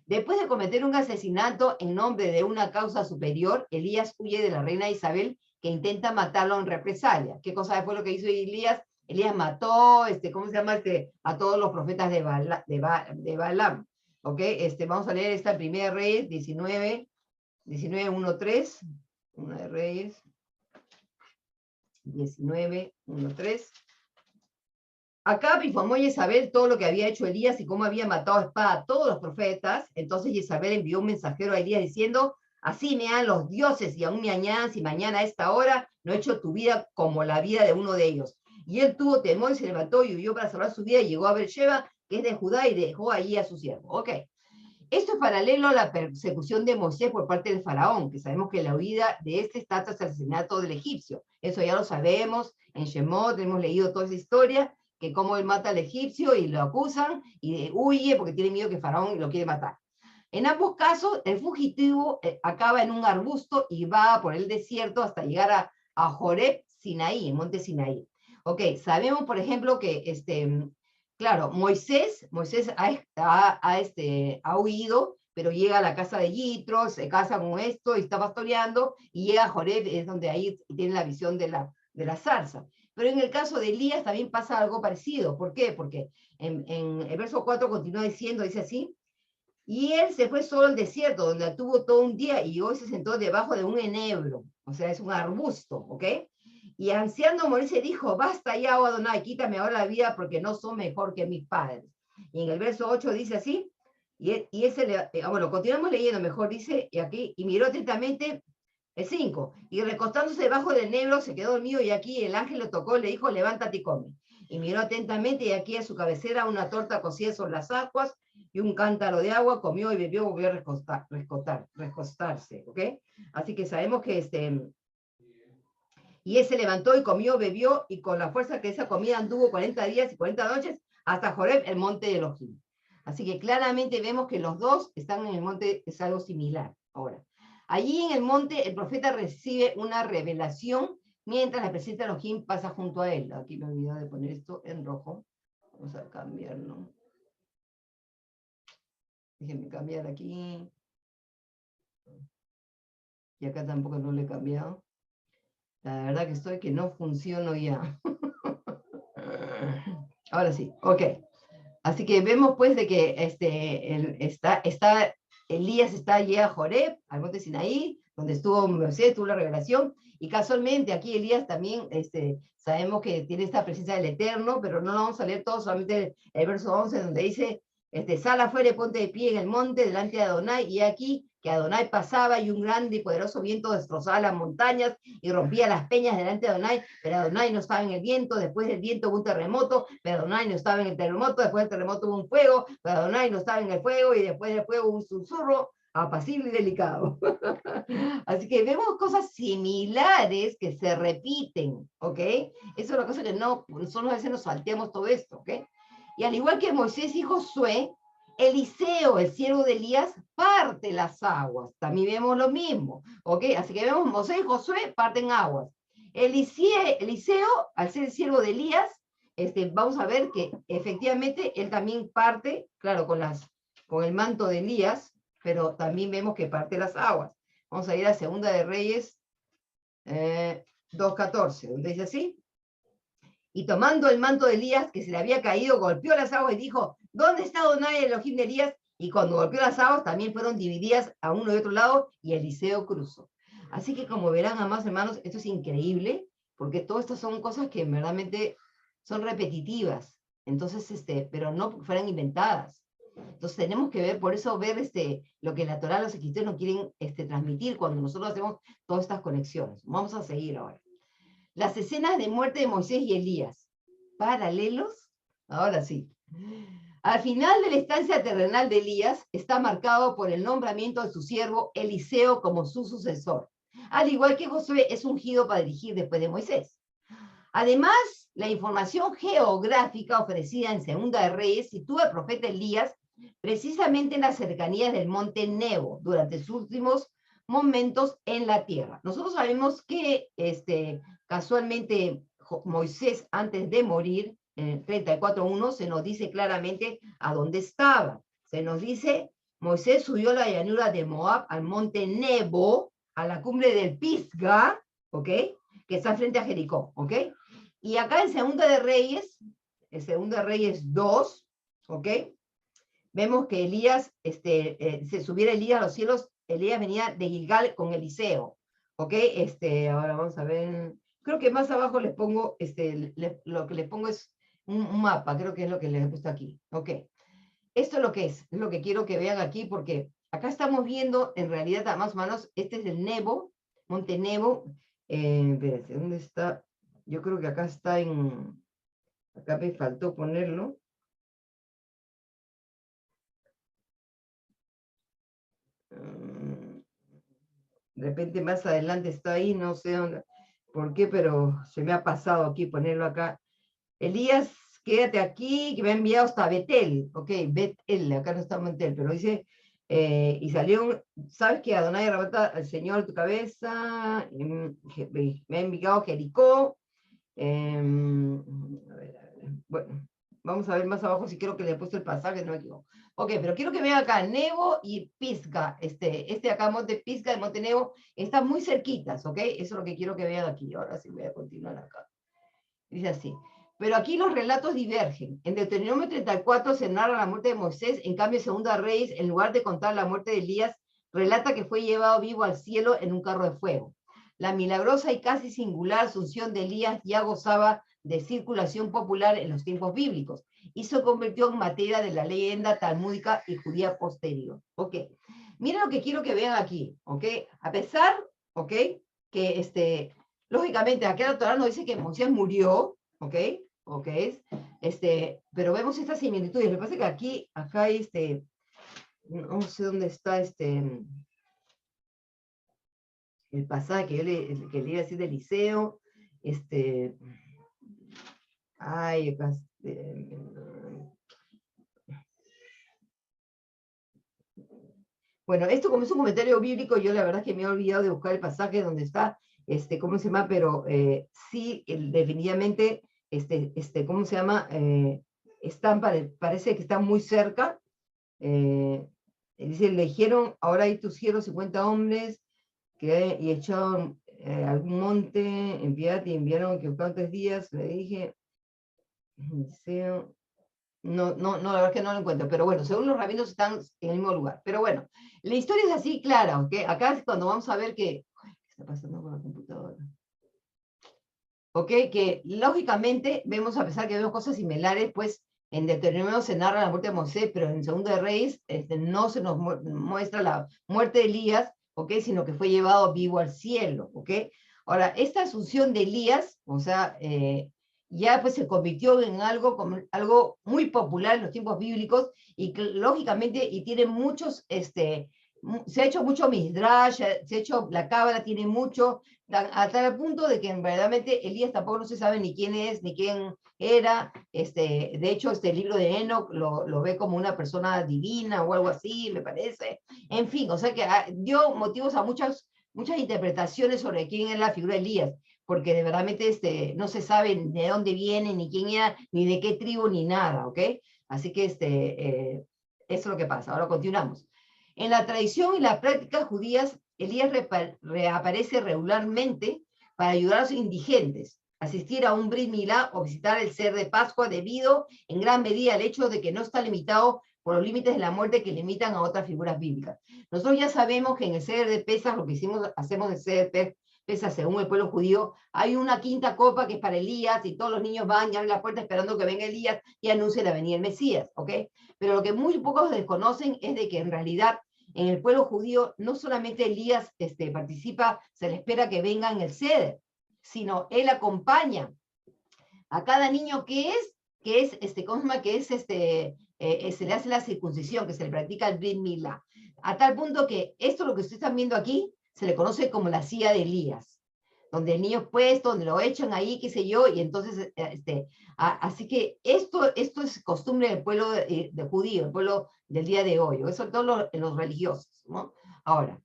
Después de cometer un asesinato en nombre de una causa superior, Elías huye de la reina Isabel, que intenta matarlo en represalia. ¿Qué cosa fue lo que hizo Elías? Elías mató, ¿cómo se llama? A todos los profetas de Balaam. ¿Ok? Vamos a leer esta Primera Reyes 19, 1, 3. Una de Reyes. 19:1-3. Acá informó Jezabel todo lo que había hecho Elías y cómo había matado a espada a todos los profetas. Entonces Jezabel envió un mensajero a Elías diciendo: así me han los dioses y aún me añadan si mañana a esta hora no he hecho tu vida como la vida de uno de ellos. Y él tuvo temor y se levantó y huyó para salvar su vida y llegó a Beersheba, que es de Judá, y dejó allí a su siervo. Ok. Esto es paralelo a la persecución de Moisés por parte del faraón, que sabemos que la huida de este está tras el asesinato del egipcio. Eso ya lo sabemos, en Shemot hemos leído toda esa historia, que cómo él mata al egipcio y lo acusan, y huye porque tiene miedo que el faraón lo quiere matar. En ambos casos, el fugitivo acaba en un arbusto y va por el desierto hasta llegar a Horeb, Sinaí, el monte Sinaí. Ok, sabemos, por ejemplo, que claro, Moisés ha huido, pero llega a la casa de Yitro, se casa con esto y está pastoreando, y llega a Joreb, es donde ahí tiene la visión de la zarza. Pero en el caso de Elías también pasa algo parecido. ¿Por qué? Porque en el verso 4 continúa diciendo, dice así: y él se fue solo al desierto, donde tuvo todo un día, y hoy se sentó debajo de un enebro, o sea, es un arbusto, ¿ok? Y ansiando morirse dijo: basta ya, oh Adonai, quítame ahora la vida, porque no son mejor que mis padres. Y en el verso 8 dice así, bueno, continuamos leyendo, mejor dice, y aquí, y miró atentamente, el 5, y recostándose debajo del enebro se quedó dormido, y aquí el ángel lo tocó y le dijo: levántate y come. Y miró atentamente, y aquí a su cabecera una torta cocida sobre las aguas, y un cántaro de agua, comió y bebió, volvió a recostarse, ¿ok? Así que sabemos que y él se levantó y comió, bebió, y con la fuerza que esa comida anduvo 40 días y 40 noches hasta Joreb, el monte de Elohim. Así que claramente vemos que los dos están en el monte, es algo similar. Ahora, allí en el monte el profeta recibe una revelación mientras la presencia de Elohim pasa junto a él. Aquí me olvidé de poner esto en rojo. Vamos a cambiarlo. Déjenme cambiar aquí. Y acá tampoco no lo he cambiado. La verdad que estoy que no funciono ya. Ahora sí, ok. Así que vemos pues de que Elías está allí a Joreb, al monte Sinaí, donde estuvo Moisés, tuvo la revelación, y casualmente aquí Elías también, sabemos que tiene esta presencia del Eterno, pero no lo vamos a leer todo, solamente el verso 11, donde dice: sal afuera y ponte de pie en el monte delante de Adonai, y aquí que Adonai pasaba, y un grande y poderoso viento destrozaba las montañas y rompía las peñas delante de Adonai, pero Adonai no estaba en el viento. Después del viento hubo un terremoto, pero Adonai no estaba en el terremoto. Después del terremoto hubo un fuego, pero Adonai no estaba en el fuego, y después del fuego hubo un susurro apacible y delicado. Así que vemos cosas similares que se repiten, ¿ok? Eso es una cosa que nosotros a veces nos salteamos todo esto, ¿ok? Y al igual que Moisés y Josué, Eliseo, el siervo de Elías, parte las aguas. También vemos lo mismo, ¿ok? Así que vemos Moisés y Josué parten aguas. Eliseo, al ser el siervo de Elías, vamos a ver que efectivamente él también parte, claro, con el manto de Elías, pero también vemos que parte las aguas. Vamos a ir a Segunda de Reyes 2:14, donde dice así: y tomando el manto de Elías, que se le había caído, golpeó las aguas y dijo: ¿dónde está Adonai, el Elohim de Elías? Y cuando golpeó las aguas, también fueron divididas a uno y otro lado, y Eliseo cruzó. Así que, como verán, amados hermanos, esto es increíble, porque todas estas son cosas que verdaderamente son repetitivas, entonces, pero no fueran inventadas. Entonces tenemos que ver, por eso ver lo que la Torá, los escritores nos quieren transmitir cuando nosotros hacemos todas estas conexiones. Vamos a seguir ahora. Las escenas de muerte de Moisés y Elías, ¿paralelos? Ahora sí. Al final de la estancia terrenal de Elías está marcado por el nombramiento de su siervo Eliseo como su sucesor, al igual que Josué es ungido para dirigir después de Moisés. Además, la información geográfica ofrecida en Segunda de Reyes sitúa al profeta Elías precisamente en las cercanías del monte Nebo durante sus últimos momentos en la tierra. Nosotros sabemos que casualmente Moisés, antes de morir, en el 34:1, se nos dice claramente a dónde estaba. Se nos dice: Moisés subió a la llanura de Moab, al monte Nebo, a la cumbre del Pisga, ¿ok? Que está frente a Jericó, ¿ok? Y acá en Segunda de Reyes, en Segunda de Reyes 2, ¿ok? Vemos que Elías, se subiera Elías a los cielos. Elías venía de Gilgal con Eliseo, ¿ok? Ahora vamos a ver, Creo que más abajo les pongo, lo que les pongo es un mapa, creo que es lo que les he puesto aquí. Ok. Esto es lo que quiero que vean aquí, porque acá estamos viendo, en realidad, más o menos, este es el Nebo, Monte Nebo. Espérense, ¿dónde está? Yo creo que acá está en... Acá me faltó ponerlo. De repente más adelante está ahí, no sé dónde, por qué, pero se me ha pasado aquí ponerlo acá. Elías, quédate aquí, que me ha enviado hasta Betel. Ok, Betel, acá no está Betel, pero dice, y salió, ¿sabes qué? Adonai arrebata al Señor tu cabeza, me ha enviado Jericó. Bueno, vamos a ver más abajo si creo que le he puesto el pasaje, no me equivoco. Ok, pero quiero que vean acá, Nebo y Pisga, este acá, Monte Pisga y Monte Nebo, están muy cerquitas, ok, eso es lo que quiero que vean aquí. Ahora sí voy a continuar acá. Dice así. Pero aquí los relatos divergen. En Deuteronomio 34 se narra la muerte de Moisés, en cambio, en Segunda Reyes, en lugar de contar la muerte de Elías, relata que fue llevado vivo al cielo en un carro de fuego. La milagrosa y casi singular asunción de Elías ya gozaba de circulación popular en los tiempos bíblicos y se convirtió en materia de la leyenda talmúdica y judía posterior. Ok. Miren lo que quiero que vean aquí, ¿ok? A pesar, ¿ok? Que lógicamente, aquí la Torah nos dice que Moisés murió, ¿ok? ¿Ok? Pero vemos estas similitudes. Lo que pasa es que aquí, acá hay no sé dónde está el pasaje que le iba a decir de Eliseo, ay, acá, bueno, esto como es un comentario bíblico, yo la verdad es que me he olvidado de buscar el pasaje donde está, ¿cómo se llama? Pero sí, definitivamente, ¿cómo se llama? Parece que están muy cerca. Dice, le dijeron, ahora hay tus siervos 50 hombres, y echaron algún monte, enviaron, y enviaron que buscaban 3 días, le dije, no, la verdad es que no lo encuentro, pero bueno, según los rabinos están en el mismo lugar. Pero bueno, la historia es así clara, ¿ok? Acá es cuando vamos a ver que... ¿Qué está pasando con la computadora? ¿Ok? Que lógicamente vemos, a pesar que vemos cosas similares, pues en Deuteronomio se narra la muerte de Moisés, pero en Segundo de Reyes no se nos muestra la muerte de Elías, ¿ok? Sino que fue llevado vivo al cielo, ¿ok? Ahora, esta asunción de Elías, o sea, ya pues se convirtió en algo, como, algo muy popular en los tiempos bíblicos y que, lógicamente, y tiene muchos, se ha hecho mucho midrash, se ha hecho, la cábala tiene mucho, a tal punto de que verdaderamente Elías tampoco no se sabe ni quién es, ni quién era. De hecho, este libro de Enoch lo ve como una persona divina o algo así, me parece. En fin, o sea que dio motivos a muchas interpretaciones sobre quién es la figura de Elías, porque de verdaderamente no se sabe de dónde viene, ni quién era, ni de qué tribu, ni nada, ¿ok? Así que eso es lo que pasa. Ahora continuamos. En la tradición y las prácticas judías, Elías reaparece regularmente para ayudar a los indigentes, asistir a un Brit Milá o visitar el ser de Pascua, debido en gran medida al hecho de que no está limitado por los límites de la muerte que limitan a otras figuras bíblicas. Nosotros ya sabemos que en el Seder de Pesas, lo que hacemos en el Seder de Pesas según el pueblo judío, hay una quinta copa que es para Elías y todos los niños van y abren la puerta esperando que venga Elías y anuncie la venida del Mesías, ¿ok? Pero lo que muy pocos desconocen es de que en realidad en el pueblo judío no solamente Elías participa, se le espera que venga en el Seder, sino él acompaña a cada niño que es, ¿cómo se llama? Que es, se le hace la circuncisión, que se le practica el Brit Milá. A tal punto que esto, lo que ustedes están viendo aquí, se le conoce como la silla de Elías, donde el niño es puesto, donde lo echan ahí, qué sé yo, y entonces, así que esto es costumbre del pueblo de judío, el pueblo del día de hoy, o sobre todo los religiosos, ¿no? Ahora,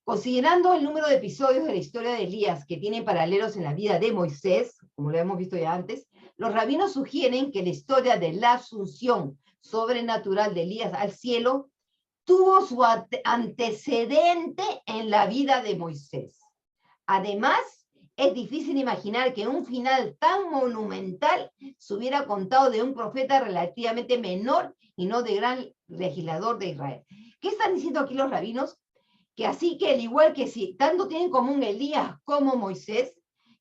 considerando el número de episodios de la historia de Elías que tienen paralelos en la vida de Moisés, como lo hemos visto ya antes, los rabinos sugieren que la historia de la asunción sobrenatural de Elías al cielo tuvo su antecedente en la vida de Moisés. Además, es difícil imaginar que un final tan monumental se hubiera contado de un profeta relativamente menor y no de gran legislador de Israel. ¿Qué están diciendo aquí los rabinos? Que así que al igual que si tanto tienen en común Elías como Moisés,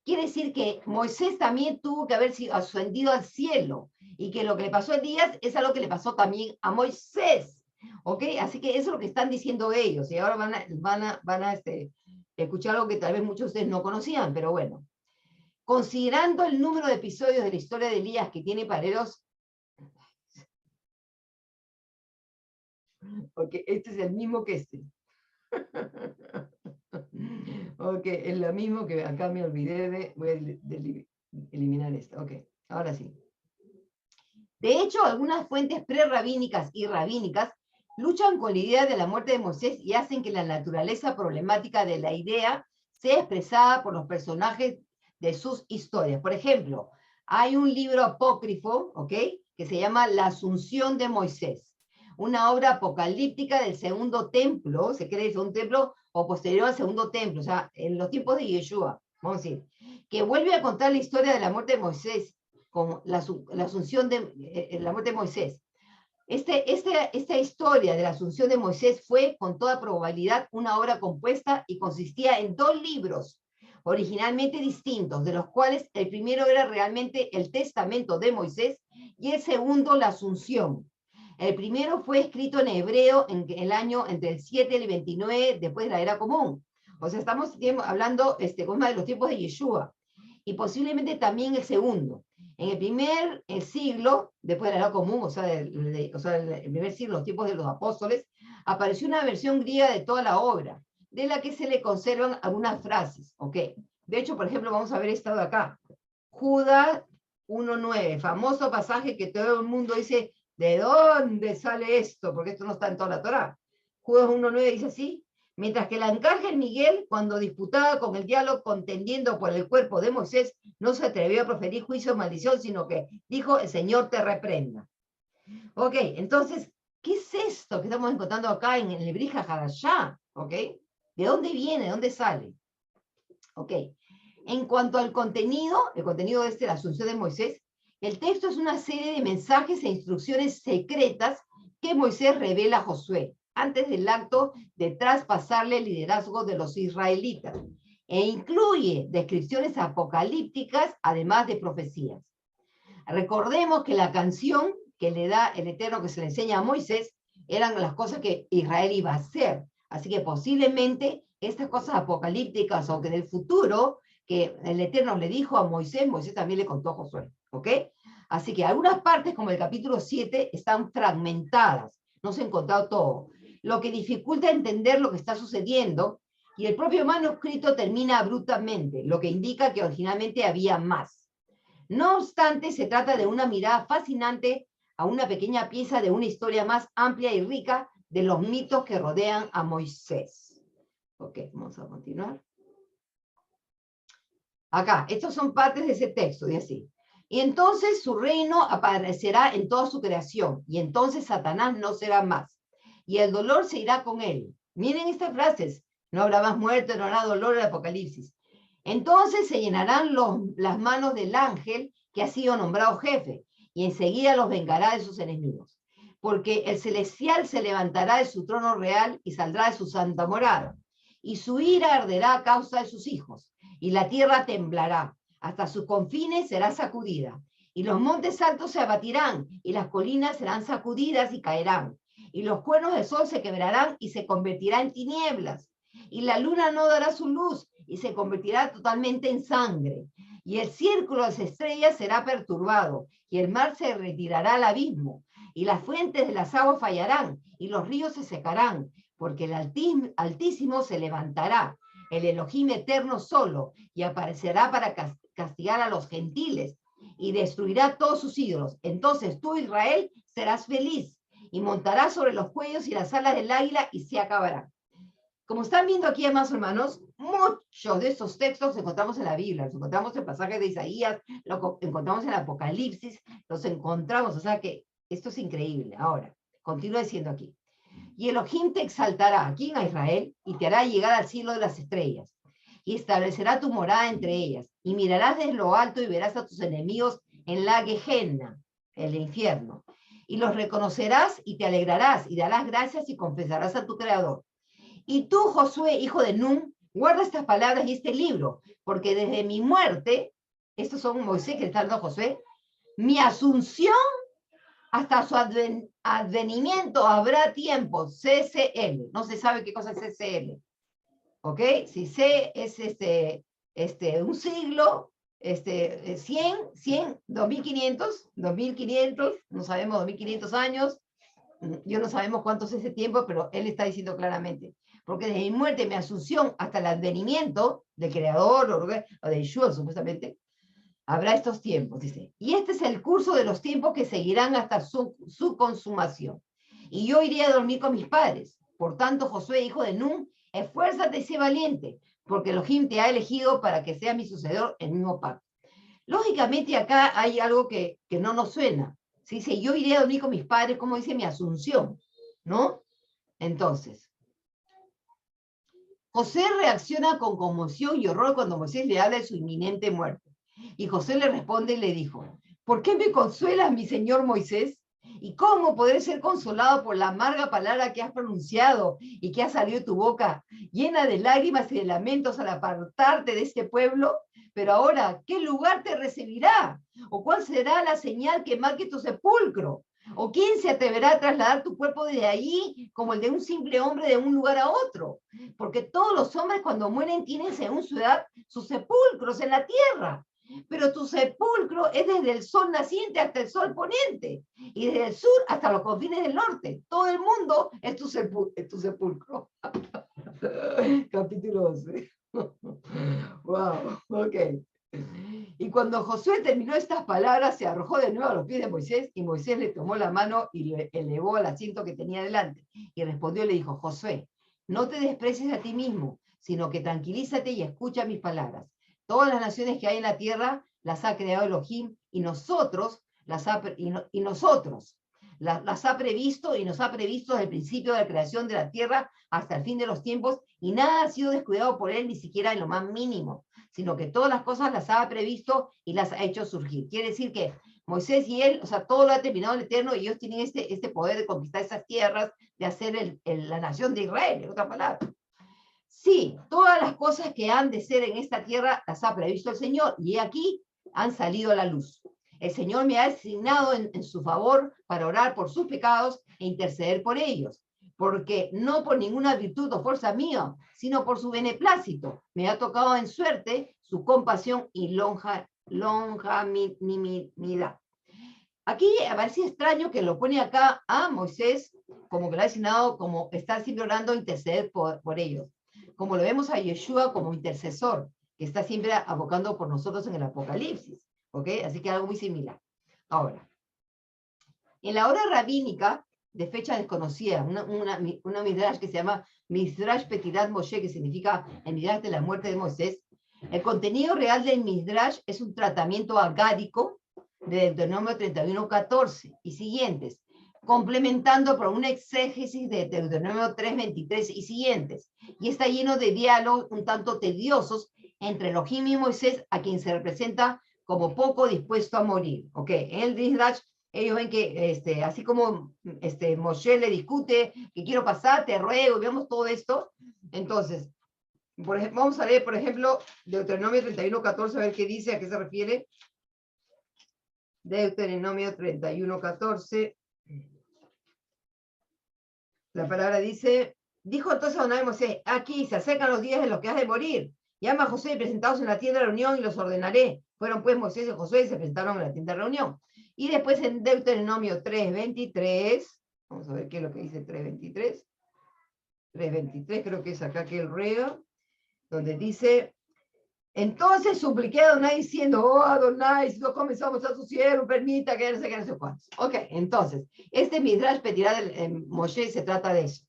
quiere decir que Moisés también tuvo que haber sido ascendido al cielo, y que lo que le pasó a Elías es algo que le pasó también a Moisés. ¿Ok? Así que eso es lo que están diciendo ellos, y ahora van a escuchar algo que tal vez muchos de ustedes no conocían, pero bueno. Considerando el número de episodios de la historia de Elías que tiene paralelos, ok, este es el mismo que este. Ok, es lo mismo que acá me olvidé voy a eliminar esto. Ok, ahora sí. De hecho, algunas fuentes prerrabínicas y rabínicas luchan con la idea de la muerte de Moisés y hacen que la naturaleza problemática de la idea sea expresada por los personajes de sus historias. Por ejemplo, hay un libro apócrifo, ¿ok?, que se llama La Asunción de Moisés, una obra apocalíptica del segundo templo, se cree que es un templo o posterior al segundo templo, o sea, en los tiempos de Yeshua, vamos a decir, que vuelve a contar la historia de la muerte de Moisés, con la asunción de la muerte de Moisés. Esta historia de la asunción de Moisés fue, con toda probabilidad, una obra compuesta y consistía en 2 libros originalmente distintos, de los cuales el primero era realmente el testamento de Moisés y el segundo la asunción. El primero fue escrito en hebreo en el año entre el 7 y el 29 después de la era común. O sea, estamos hablando de los tiempos de Yeshua. Y posiblemente también el segundo. En el siglo, después de la era común, o sea, el primer siglo, los tiempos de los apóstoles, apareció una versión griega de toda la obra, de la que se le conservan algunas frases. ¿Ok? De hecho, por ejemplo, vamos a ver esto de acá. Judas 1.9, famoso pasaje que todo el mundo dice, ¿de dónde sale esto? Porque esto no está en toda la Torá. Judas 1.9 dice así: mientras que el arcángel Miguel, cuando disputaba con el diablo contendiendo por el cuerpo de Moisés, no se atrevió a proferir juicio o maldición, sino que dijo, el Señor te reprenda. Ok, entonces, ¿qué es esto que estamos encontrando acá en el Brija Hadashah? Ok, ¿de dónde viene? ¿De dónde sale? Ok, en cuanto al contenido, el contenido de la asunción de Moisés, el texto es una serie de mensajes e instrucciones secretas que Moisés revela a Josué antes del acto de traspasarle el liderazgo de los israelitas, e incluye descripciones apocalípticas, además de profecías. Recordemos que la canción que le da el Eterno, que se le enseña a Moisés, eran las cosas que Israel iba a hacer. Así que posiblemente estas cosas apocalípticas o que del futuro, que el Eterno le dijo a Moisés, Moisés también le contó a Josué. ¿Ok? Así que algunas partes, como el capítulo 7, están fragmentadas. No se ha encontrado todo, lo que dificulta entender lo que está sucediendo, y el propio manuscrito termina abruptamente, lo que indica que originalmente había más. No obstante, se trata de una mirada fascinante a una pequeña pieza de una historia más amplia y rica de los mitos que rodean a Moisés. Ok, vamos a continuar. Acá, estos son partes de ese texto, y así. Y entonces su reino aparecerá en toda su creación, y entonces Satanás no será más, y el dolor se irá con él. Miren estas frases: no habrá más muerte, no habrá dolor, el Apocalipsis. Entonces se llenarán las manos del ángel que ha sido nombrado jefe, y enseguida los vengará de sus enemigos. Porque el celestial se levantará de su trono real y saldrá de su santa morada, y su ira arderá a causa de sus hijos, y la tierra temblará, hasta sus confines será sacudida, y los montes altos se abatirán, y las colinas serán sacudidas y caerán, y los cuernos del sol se quebrarán y se convertirá en tinieblas, y la luna no dará su luz, y se convertirá totalmente en sangre, y el círculo de las estrellas será perturbado, y el mar se retirará al abismo, y las fuentes de las aguas fallarán, y los ríos se secarán, porque el Altísimo se levantará, el Elohim eterno solo, y aparecerá para castigar a los gentiles, y destruirá todos sus ídolos. Entonces tú, Israel, serás feliz, y montarás sobre los cuellos y las alas del águila, y se acabará. Como están viendo aquí, amados hermanos, muchos de estos textos los encontramos en la Biblia, los encontramos en pasajes de Isaías, los encontramos en el Apocalipsis, los encontramos, o sea que esto es increíble. Ahora, continúa diciendo aquí: y Elohim te exaltará aquí en Israel y te hará llegar al cielo de las estrellas y establecerá tu morada entre ellas, y mirarás desde lo alto y verás a tus enemigos en la Gehenna, el infierno, y los reconocerás y te alegrarás y darás gracias y confesarás a tu Creador. Y tú, Josué, hijo de Nun, guarda estas palabras y este libro, porque desde mi muerte, estos son Moisés que le está dando a Josué, mi asunción hasta su advenimiento habrá tiempo, CCL, no se sabe qué cosa es CCL, ¿ok? Si C es un siglo, 100, 2500, no sabemos 2500 años, yo no sabemos cuánto es ese tiempo, pero él está diciendo claramente, porque desde mi muerte, mi asunción, hasta el advenimiento del Creador, o de Yeshua, supuestamente, habrá estos tiempos, dice. Y este es el curso de los tiempos que seguirán hasta su consumación. Y yo iré a dormir con mis padres. Por tanto, Josué, hijo de Nun, esfuérzate y sé valiente, porque Elohim te ha elegido para que sea mi sucedor en el mismo pacto. Lógicamente acá hay algo que no nos suena. Se dice, yo iré a dormir con mis padres, como dice mi asunción, ¿no? Entonces, José reacciona con conmoción y horror cuando Moisés le habla de su inminente muerte. Y José le responde y le dijo, ¿por qué me consuelas, mi señor Moisés? ¿Y cómo podré ser consolado por la amarga palabra que has pronunciado y que ha salido de tu boca, llena de lágrimas y de lamentos al apartarte de este pueblo? Pero ahora, ¿qué lugar te recibirá? ¿O cuál será la señal que marque tu sepulcro? ¿O quién se atreverá a trasladar tu cuerpo de ahí como el de un simple hombre de un lugar a otro? Porque todos los hombres cuando mueren tienen según su edad sus sepulcros en la tierra. Pero tu sepulcro es desde el sol naciente hasta el sol poniente, y desde el sur hasta los confines del norte. Todo el mundo es tu sepulcro. Capítulo 12. Wow, ok. Y cuando Josué terminó estas palabras, se arrojó de nuevo a los pies de Moisés, y Moisés le tomó la mano y le elevó al asiento que tenía delante. Y respondió y le dijo, Josué, no te desprecies a ti mismo, sino que tranquilízate y escucha mis palabras. Todas las naciones que hay en la tierra las ha creado Elohim, y nosotros las ha previsto y nos ha previsto desde el principio de la creación de la tierra hasta el fin de los tiempos, y nada ha sido descuidado por él, ni siquiera en lo más mínimo, sino que todas las cosas las ha previsto y las ha hecho surgir. Quiere decir que Moisés y él, o sea, todo lo ha terminado el Eterno, y ellos tienen este poder de conquistar esas tierras, de hacer la nación de Israel, en otras palabras. Sí, todas las cosas que han de ser en esta tierra las ha previsto el Señor, y aquí han salido a la luz. El Señor me ha designado en su favor para orar por sus pecados e interceder por ellos, porque no por ninguna virtud o fuerza mía, sino por su beneplácito. Me ha tocado en suerte su compasión y longanimidad. Aquí a ver si es extraño que lo pone acá a Moisés, como que lo ha designado como estar siempre orando, interceder por ellos. Como lo vemos a Yeshua como intercesor, que está siempre abocando por nosotros en el Apocalipsis. ¿Ok? Así que algo muy similar. Ahora, en la hora rabínica, de fecha desconocida, una midrash que se llama Midrash Petirat Moshe, que significa el midrash de la muerte de Moisés, el contenido real del midrash es un tratamiento agádico de Deuteronomio 31:14 y siguientes, complementando por una exégesis de Deuteronomio 3:23 y siguientes, y está lleno de diálogos un tanto tediosos entre Elohim y Moisés, a quien se representa como poco dispuesto a morir. Ok, en el Midrash ellos ven que así como Moshe le discute que quiero pasar, te ruego, y vemos todo esto. Entonces, vamos a leer, por ejemplo, Deuteronomio 31:14, a ver qué dice, a qué se refiere. Deuteronomio 31:14. La palabra dice, dijo entonces Adonai Moisés, aquí se acercan los días en los que has de morir. Llama a José y presentados en la tienda de reunión y los ordenaré. Fueron pues Moisés y Josué y se presentaron en la tienda de reunión. Y después en Deuteronomio 3:23, vamos a ver qué es lo que dice 3:23. 3:23 creo que es acá que el reo, donde dice, entonces supliqué a Adonai diciendo, oh Adonai, si no comenzamos a su cielo, permita que no sé cuántos. Ok, entonces, Midrash Petirá de Moshe se trata de eso.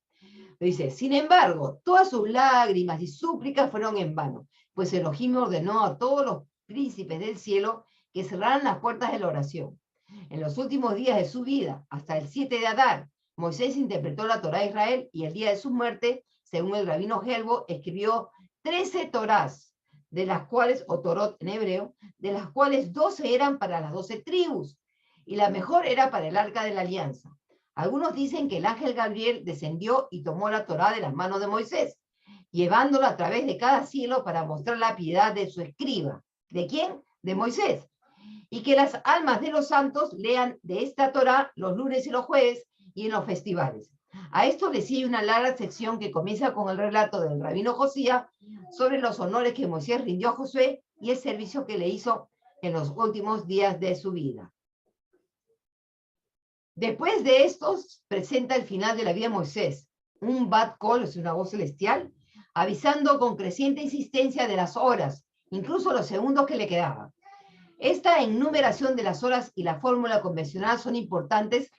Dice, sin embargo, todas sus lágrimas y súplicas fueron en vano, pues Elohim ordenó a todos los príncipes del cielo que cerraran las puertas de la oración. En los últimos días de su vida, hasta el 7 de Adar, Moisés interpretó la Torá de Israel, y el día de su muerte, según el rabino Gelbo, escribió 13 Torás, de las cuales, o Torot en hebreo, de las cuales 12 eran para las 12 tribus, y la mejor era para el arca de la alianza. Algunos dicen que el ángel Gabriel descendió y tomó la Torá de las manos de Moisés, llevándolo a través de cada cielo para mostrar la piedad de su escriba. ¿De quién? De Moisés. Y que las almas de los santos lean de esta Torá los lunes y los jueves y en los festivales. A esto le sigue una larga sección que comienza con el relato del rabino Josías sobre los honores que Moisés rindió a Josué y el servicio que le hizo en los últimos días de su vida. Después de estos, presenta el final de la vida de Moisés, un bat kol, es una voz celestial, avisando con creciente insistencia de las horas, incluso los segundos que le quedaban. Esta enumeración de las horas y la fórmula convencional son importantes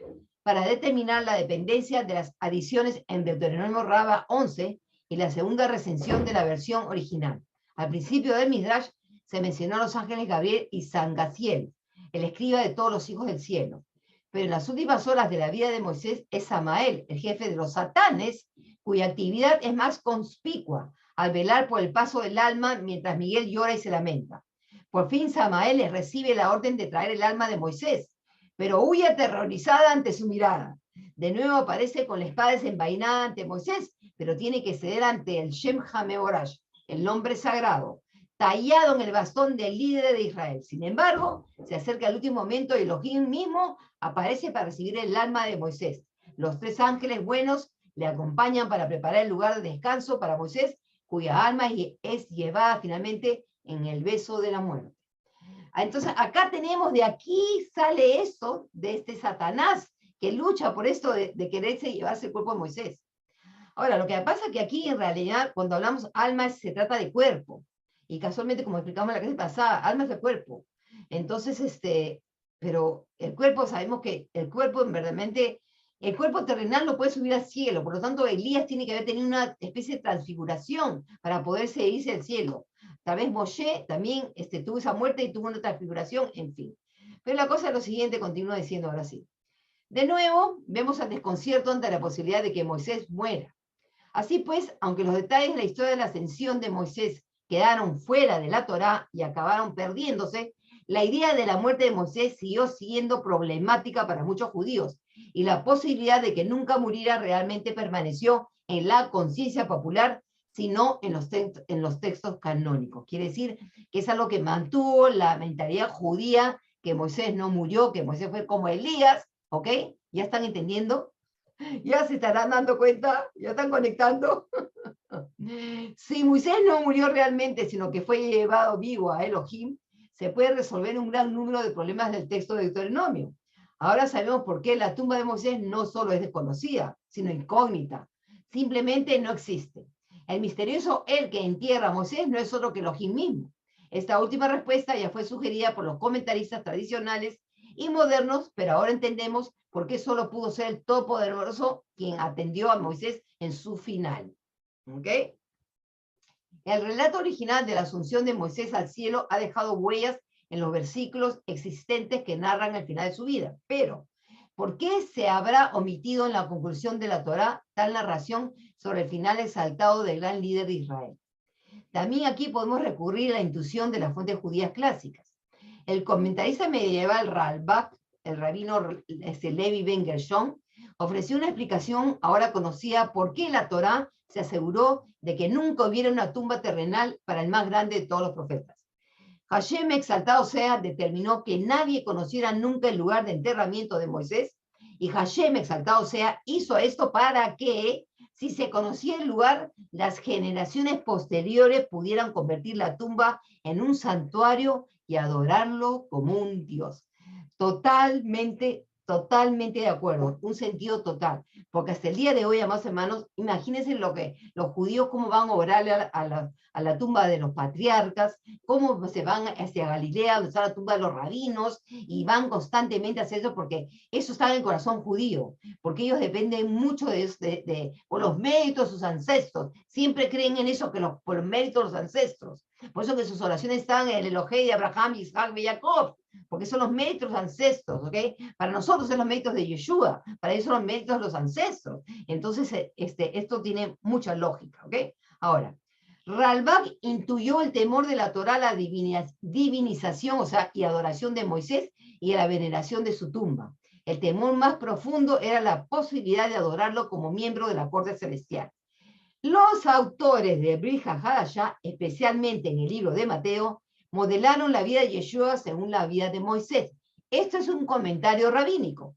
para determinar la dependencia de las adiciones en Deuteronomio Rabba 11 y la segunda recensión de la versión original. Al principio del Midrash se mencionó a los ángeles Gabriel y San Gaziel, el escriba de todos los hijos del cielo. Pero en las últimas horas de la vida de Moisés es Samael, el jefe de los satanes, cuya actividad es más conspicua al velar por el paso del alma mientras Miguel llora y se lamenta. Por fin Samael les recibe la orden de traer el alma de Moisés, pero huye aterrorizada ante su mirada. De nuevo aparece con la espada desenvainada ante Moisés, pero tiene que ceder ante el Shem HaMeorash, el nombre sagrado, tallado en el bastón del líder de Israel. Sin embargo, se acerca el último momento y Elohim mismo aparece para recibir el alma de Moisés. Los tres ángeles buenos le acompañan para preparar el lugar de descanso para Moisés, cuya alma es llevada finalmente en el beso de la muerte. Entonces, acá tenemos, de aquí sale esto, de este Satanás, que lucha por esto de quererse llevarse el cuerpo de Moisés. Ahora, lo que pasa es que aquí, en realidad, cuando hablamos alma, se trata de cuerpo. Y casualmente, como explicamos en la clase pasada, alma es el cuerpo. Entonces, pero el cuerpo, sabemos que el cuerpo, verdaderamente, el cuerpo terrenal no puede subir al cielo. Por lo tanto, Elías tiene que haber tenido una especie de transfiguración para poderse irse al cielo. Tal vez Moshe también tuvo esa muerte y tuvo una transfiguración, en fin. Pero la cosa es lo siguiente, continúa diciendo ahora sí. De nuevo, vemos al desconcierto ante la posibilidad de que Moisés muera. Así pues, aunque los detalles de la historia de la ascensión de Moisés quedaron fuera de la Torá y acabaron perdiéndose, la idea de la muerte de Moisés siguió siendo problemática para muchos judíos, y la posibilidad de que nunca muriera realmente permaneció en la conciencia popular, sino en los textos canónicos. Quiere decir que es algo que mantuvo la mentalidad judía, que Moisés no murió, que Moisés fue como Elías, ¿ok? ¿Ya están entendiendo? ¿Ya se estarán dando cuenta? ¿Ya están conectando? Si Moisés no murió realmente, sino que fue llevado vivo a Elohim, se puede resolver un gran número de problemas del texto de Deuteronomio. Ahora sabemos por qué la tumba de Moisés no solo es desconocida, sino incógnita. Simplemente no existe. El misterioso el que entierra a Moisés no es otro que Elohim mismo. Esta última respuesta ya fue sugerida por los comentaristas tradicionales y modernos, pero ahora entendemos por qué solo pudo ser el Todopoderoso quien atendió a Moisés en su final. ¿Ok? El relato original de la asunción de Moisés al cielo ha dejado huellas en los versículos existentes que narran el final de su vida. Pero, ¿por qué se habrá omitido en la conclusión de la Torá tal narración sobre el final exaltado del gran líder de Israel? También aquí podemos recurrir a la intuición de las fuentes judías clásicas. El comentarista medieval Ralbach, el rabino Levi Ben Gershon, ofreció una explicación ahora conocida por qué la Torá se aseguró de que nunca hubiera una tumba terrenal para el más grande de todos los profetas. Hashem, exaltado sea, determinó que nadie conociera nunca el lugar de enterramiento de Moisés, y Hashem, exaltado sea, hizo esto para que, si se conocía el lugar, las generaciones posteriores pudieran convertir la tumba en un santuario y adorarlo como un Dios. Totalmente de acuerdo, un sentido total, porque hasta el día de hoy, amados hermanos, imagínense lo que los judíos, cómo van a orarle a la tumba de los patriarcas, cómo se van hacia Galilea, donde está la tumba de los rabinos, y van constantemente a hacer eso, porque eso está en el corazón judío, porque ellos dependen mucho por los méritos de sus ancestros, siempre creen en eso, por los méritos de los ancestros, por eso que sus oraciones están en el Elohei de Abraham, Isaac y Jacob, porque son los méritos de los ancestros, ¿ok? Para nosotros son los méritos de Yeshua, para ellos son los méritos de los ancestros. Entonces, esto tiene mucha lógica, ¿ok? Ahora, Ralbach intuyó el temor de la Torá a la divinización, o sea, y adoración de Moisés y a la veneración de su tumba. El temor más profundo era la posibilidad de adorarlo como miembro de la corte celestial. Los autores de Brit HaHadashah, especialmente en el libro de Mateo, modelaron la vida de Yeshua según la vida de Moisés. Esto es un comentario rabínico.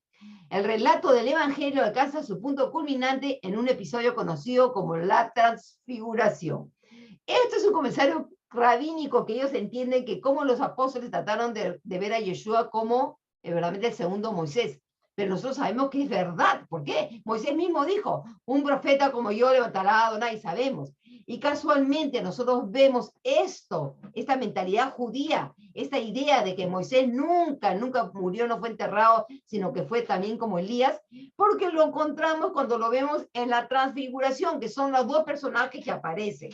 El relato del Evangelio alcanza su punto culminante en un episodio conocido como la transfiguración. Esto es un comentario rabínico que ellos entienden que como los apóstoles trataron de ver a Yeshua como verdaderamente el segundo Moisés. Pero nosotros sabemos que es verdad. ¿Por qué? Moisés mismo dijo, un profeta como yo levantará a Adonai, sabemos. Y casualmente nosotros vemos esta mentalidad judía, esta idea de que Moisés nunca murió, no fue enterrado, sino que fue también como Elías, porque lo encontramos cuando lo vemos en la transfiguración, que son los dos personajes que aparecen.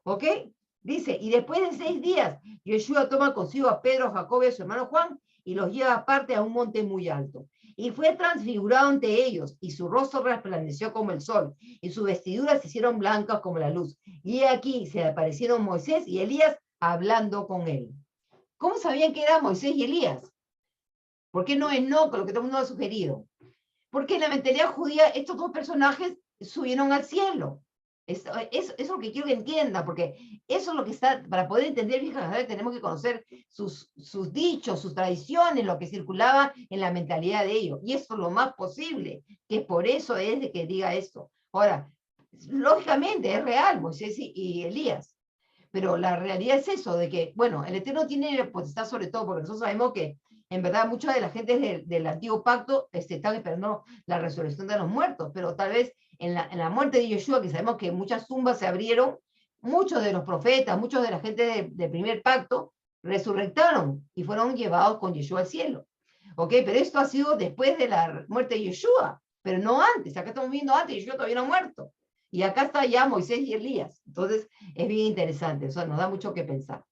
¿Ok? Dice, y después de 6 días, Yeshua toma consigo a Pedro, Jacobo y a su hermano Juan y los lleva aparte a un monte muy alto. Y fue transfigurado ante ellos, y su rostro resplandeció como el sol, y sus vestiduras se hicieron blancas como la luz. Y aquí se aparecieron Moisés y Elías hablando con él. ¿Cómo sabían que eran Moisés y Elías? ¿Por qué no Enoc, lo que todo el mundo ha sugerido? Porque en la mentalidad judía estos dos personajes subieron al cielo. Eso es lo que quiero que entienda, porque eso es lo que está, para poder entender bien, tenemos que conocer sus dichos, sus tradiciones, lo que circulaba en la mentalidad de ellos. Y eso es lo más posible, que por eso es de que diga esto. Ahora, lógicamente es real, Moisés y Elías, pero la realidad es eso, de que, bueno, el Eterno tiene potestad sobre todo, porque nosotros sabemos que en verdad mucha de la gente del antiguo pacto están esperando la resurrección de los muertos, pero tal vez en la muerte de Yeshua, que sabemos que muchas tumbas se abrieron, muchos de los profetas, muchos de la gente del primer pacto, resurrectaron y fueron llevados con Yeshua al cielo. ¿Ok? Pero esto ha sido después de la muerte de Yeshua, pero no antes. Acá estamos viendo antes, Yeshua todavía no ha muerto. Y acá está ya Moisés y Elías. Entonces, es bien interesante, o sea, nos da mucho que pensar.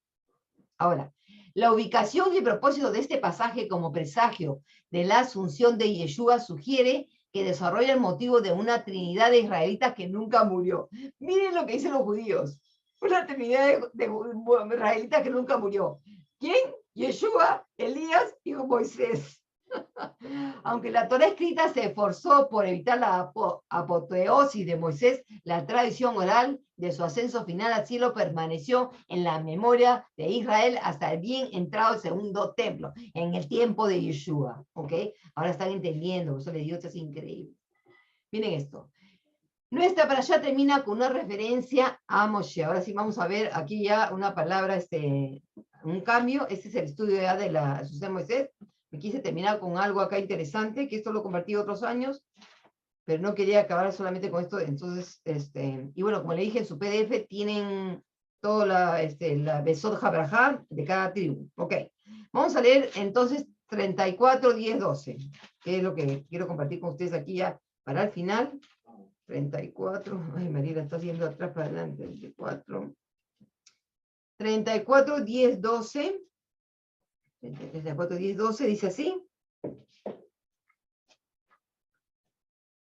Ahora, la ubicación y propósito de este pasaje como presagio de la asunción de Yeshua sugiere que desarrolla el motivo de una trinidad de israelitas que nunca murió. Miren lo que dicen los judíos. Una trinidad de israelitas que nunca murió. ¿Quién? Yeshua, Elías y Moisés. Aunque la Torá escrita se esforzó por evitar la apoteosis de Moisés, la tradición oral de su ascenso final al cielo permaneció en la memoria de Israel hasta el bien entrado el segundo templo, en el tiempo de Yeshua. ¿Ok? Ahora están entendiendo, eso les digo, esto es increíble. Miren esto. Nuestra para allá termina con una referencia a Moshe. Ahora sí vamos a ver aquí ya una palabra, un cambio. Este es el estudio ya de la Asunción de Moisés. Me quise terminar con algo acá interesante, que esto lo compartí otros años, pero no quería acabar solamente con esto. Entonces, y bueno, como le dije, en su PDF tienen toda la Besot Habraham de cada tribu. Ok, vamos a leer entonces 34, 10, 12, que es lo que quiero compartir con ustedes aquí ya para el final. 34, ay María, está haciendo atrás para adelante, 34, 10, 12, 34, 10, 12, dice así.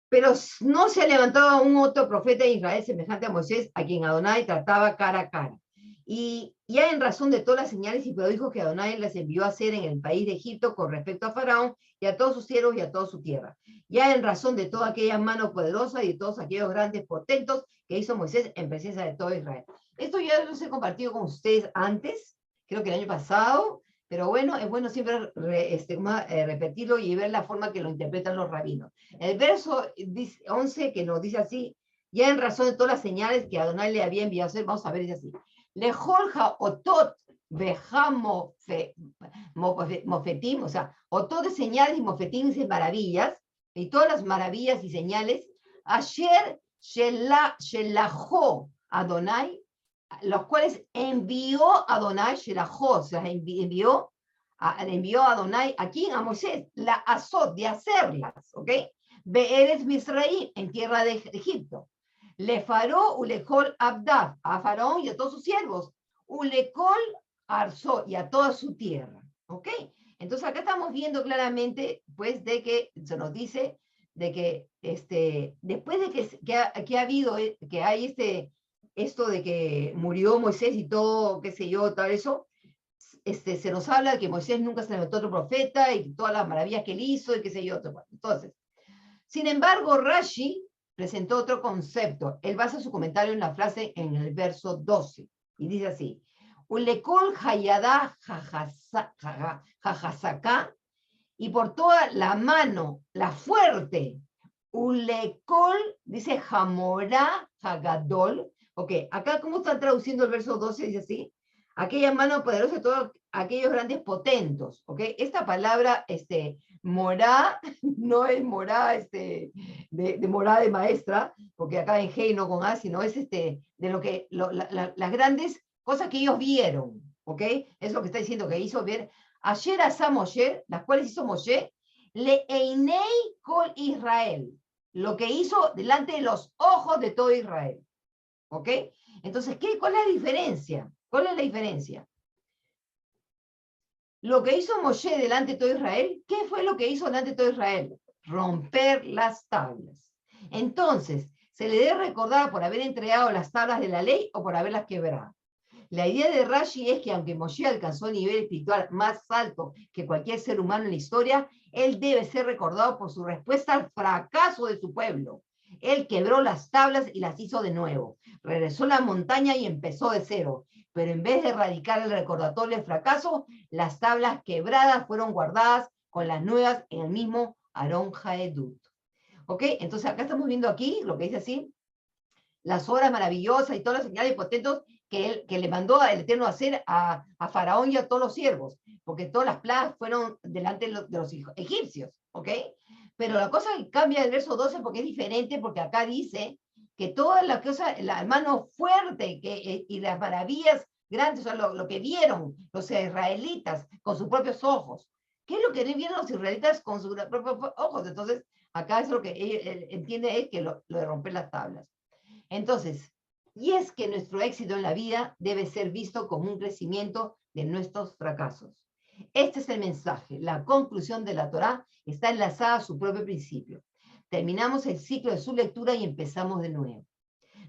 Pero no se ha levantado un otro profeta de Israel semejante a Moisés, a quien Adonai trataba cara a cara. Y ya en razón de todas las señales y prodigios que Adonai les envió a hacer en el país de Egipto con respecto a Faraón y a todos sus siervos y a toda su tierra. Ya en razón de toda aquella mano poderosa y de todos aquellos grandes portentos que hizo Moisés en presencia de todo Israel. Esto ya los he compartido con ustedes antes, creo que el año pasado, pero bueno, es bueno siempre repetirlo y ver la forma que lo interpretan los rabinos. El verso 11 que nos dice así, ya en razón de todas las señales que Adonai le había enviado a hacer, vamos a ver, dice así. Lejolja otot vejamo mofetim, o sea, otot de señales y mofetim de maravillas, y todas las maravillas y señales, ayer shelajó Adonai, los cuales envió Adonai, shelajó, o sea, envió a Adonai, ¿a quién? A Moisés, la azot, de hacerlas, ¿ok? Be'eretz Misraim, en tierra de Egipto. Le faró ulekol abdaf, a Faraón y a todos sus siervos. Ulekol arzó, y a toda su tierra, ¿ok? Entonces acá estamos viendo claramente, pues, de que se nos dice de que después de que ha habido, que hay esto de que murió Moisés y todo, qué sé yo, tal eso, se nos habla de que Moisés nunca se levantó otro profeta y todas las maravillas que él hizo y qué sé yo. Entonces, sin embargo, Rashi presentó otro concepto. Él basa su comentario en la frase en el verso 12. Y dice así, Ulekol hayada jajasaka, y por toda la mano, la fuerte, Ulekol, dice Hamorá Hagadol. Ok, acá ¿cómo está traduciendo el verso 12? Dice así, aquella mano poderosa de todos aquellos grandes potentos. Ok, esta palabra, morá, no es morá, de morá de maestra, porque acá en Hey no con A, sino es de lo que, las grandes cosas que ellos vieron. Ok, es lo que está diciendo, que hizo ver. Ayer asa Moshe, las cuales hizo Moshe, le einei kol Israel, lo que hizo delante de los ojos de todo Israel. ¿Ok? Entonces, ¿cuál es la diferencia? ¿Cuál es la diferencia? Lo que hizo Moshe delante de todo Israel, ¿qué fue lo que hizo delante de todo Israel? Romper las tablas. Entonces, ¿se le debe recordar por haber entregado las tablas de la ley o por haberlas quebrado? La idea de Rashi es que aunque Moshe alcanzó el nivel espiritual más alto que cualquier ser humano en la historia, él debe ser recordado por su respuesta al fracaso de su pueblo. Él quebró las tablas y las hizo de nuevo. Regresó a la montaña y empezó de cero. Pero en vez de erradicar el recordatorio del fracaso, las tablas quebradas fueron guardadas con las nuevas en el mismo Aarón Haedut. ¿Ok? Entonces acá estamos viendo aquí lo que dice así, las obras maravillosas y todas las señales potentes que le mandó el Eterno a hacer a Faraón y a todos los siervos, porque todas las plagas fueron delante de los egipcios, ¿ok? Pero la cosa cambia del verso 12 porque es diferente, porque acá dice que todas las cosas, la mano fuerte y las maravillas grandes, o sea, lo que vieron los israelitas con sus propios ojos. ¿Qué es lo que vieron los israelitas con sus propios ojos? Entonces, acá es lo que él entiende es que lo de romper las tablas. Entonces, y es que nuestro éxito en la vida debe ser visto como un crecimiento de nuestros fracasos. Este es el mensaje. La conclusión de la Torá está enlazada a su propio principio. Terminamos el ciclo de su lectura y empezamos de nuevo.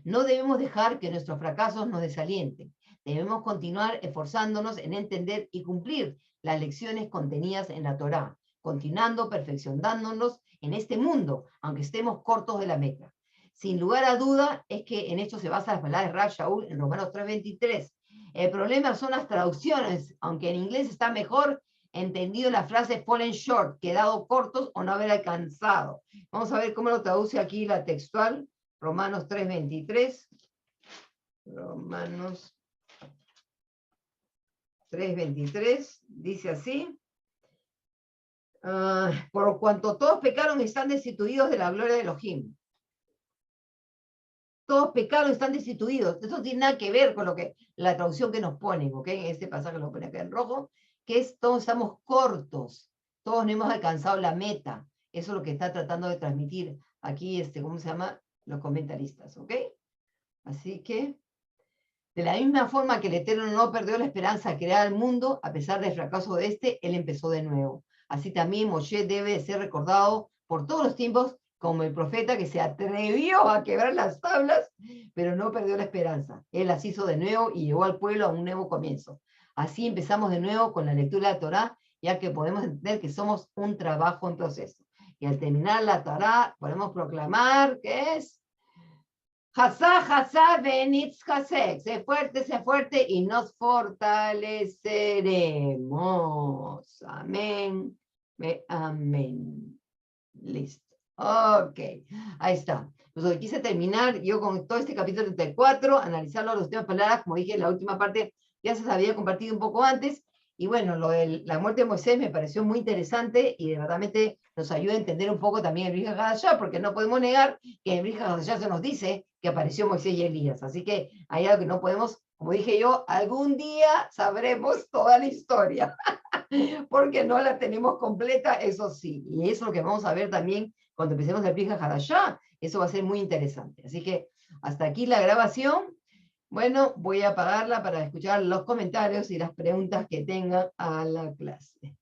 No debemos dejar que nuestros fracasos nos desalienten. Debemos continuar esforzándonos en entender y cumplir las lecciones contenidas en la Torá, continuando perfeccionándonos en este mundo, aunque estemos cortos de la meta. Sin lugar a duda, es que en esto se basa la palabra de Rav Shaul en Romanos 3:23. El problema son las traducciones, aunque en inglés está mejor entendido la frase fallen short, quedado cortos o no haber alcanzado. Vamos a ver cómo lo traduce aquí la textual. Romanos 3:23. Romanos 3:23 dice así. Por cuanto todos pecaron, están destituidos de la gloria de Elohim. Todos pecaron, están destituidos. Eso no tiene nada que ver con la traducción que nos ponen, ¿ok? En este pasaje lo ponen acá en rojo, que es todos estamos cortos, todos no hemos alcanzado la meta. Eso es lo que está tratando de transmitir aquí, ¿cómo se llama? Los comentaristas, ¿ok? Así que, de la misma forma que el Eterno no perdió la esperanza de crear el mundo, a pesar del fracaso de él empezó de nuevo. Así también Moshe debe ser recordado por todos los tiempos como el profeta que se atrevió a quebrar las tablas, pero no perdió la esperanza. Él las hizo de nuevo y llevó al pueblo a un nuevo comienzo. Así empezamos de nuevo con la lectura de la Torá, ya que podemos entender que somos un trabajo en proceso. Y al terminar la Torá, podemos proclamar que es Hasá, hasá, benitz, hasek. Sé fuerte y nos fortaleceremos. Amén. Amén. Listo. Ok, ahí está. Entonces, quise terminar yo con todo este capítulo 34, analizarlo las últimas palabras, como dije, la última parte ya se había compartido un poco antes, y bueno, lo de la muerte de Moisés me pareció muy interesante y de verdad nos ayuda a entender un poco también el Brit Hadashah, porque no podemos negar que en el Brit Hadashah se nos dice que apareció Moisés y Elías, así que hay algo que no podemos, como dije yo, algún día sabremos toda la historia, porque no la tenemos completa, eso sí, y eso es lo que vamos a ver también cuando empecemos el Brit Hadashah, eso va a ser muy interesante. Así que hasta aquí la grabación. Bueno, voy a apagarla para escuchar los comentarios y las preguntas que tengan a la clase.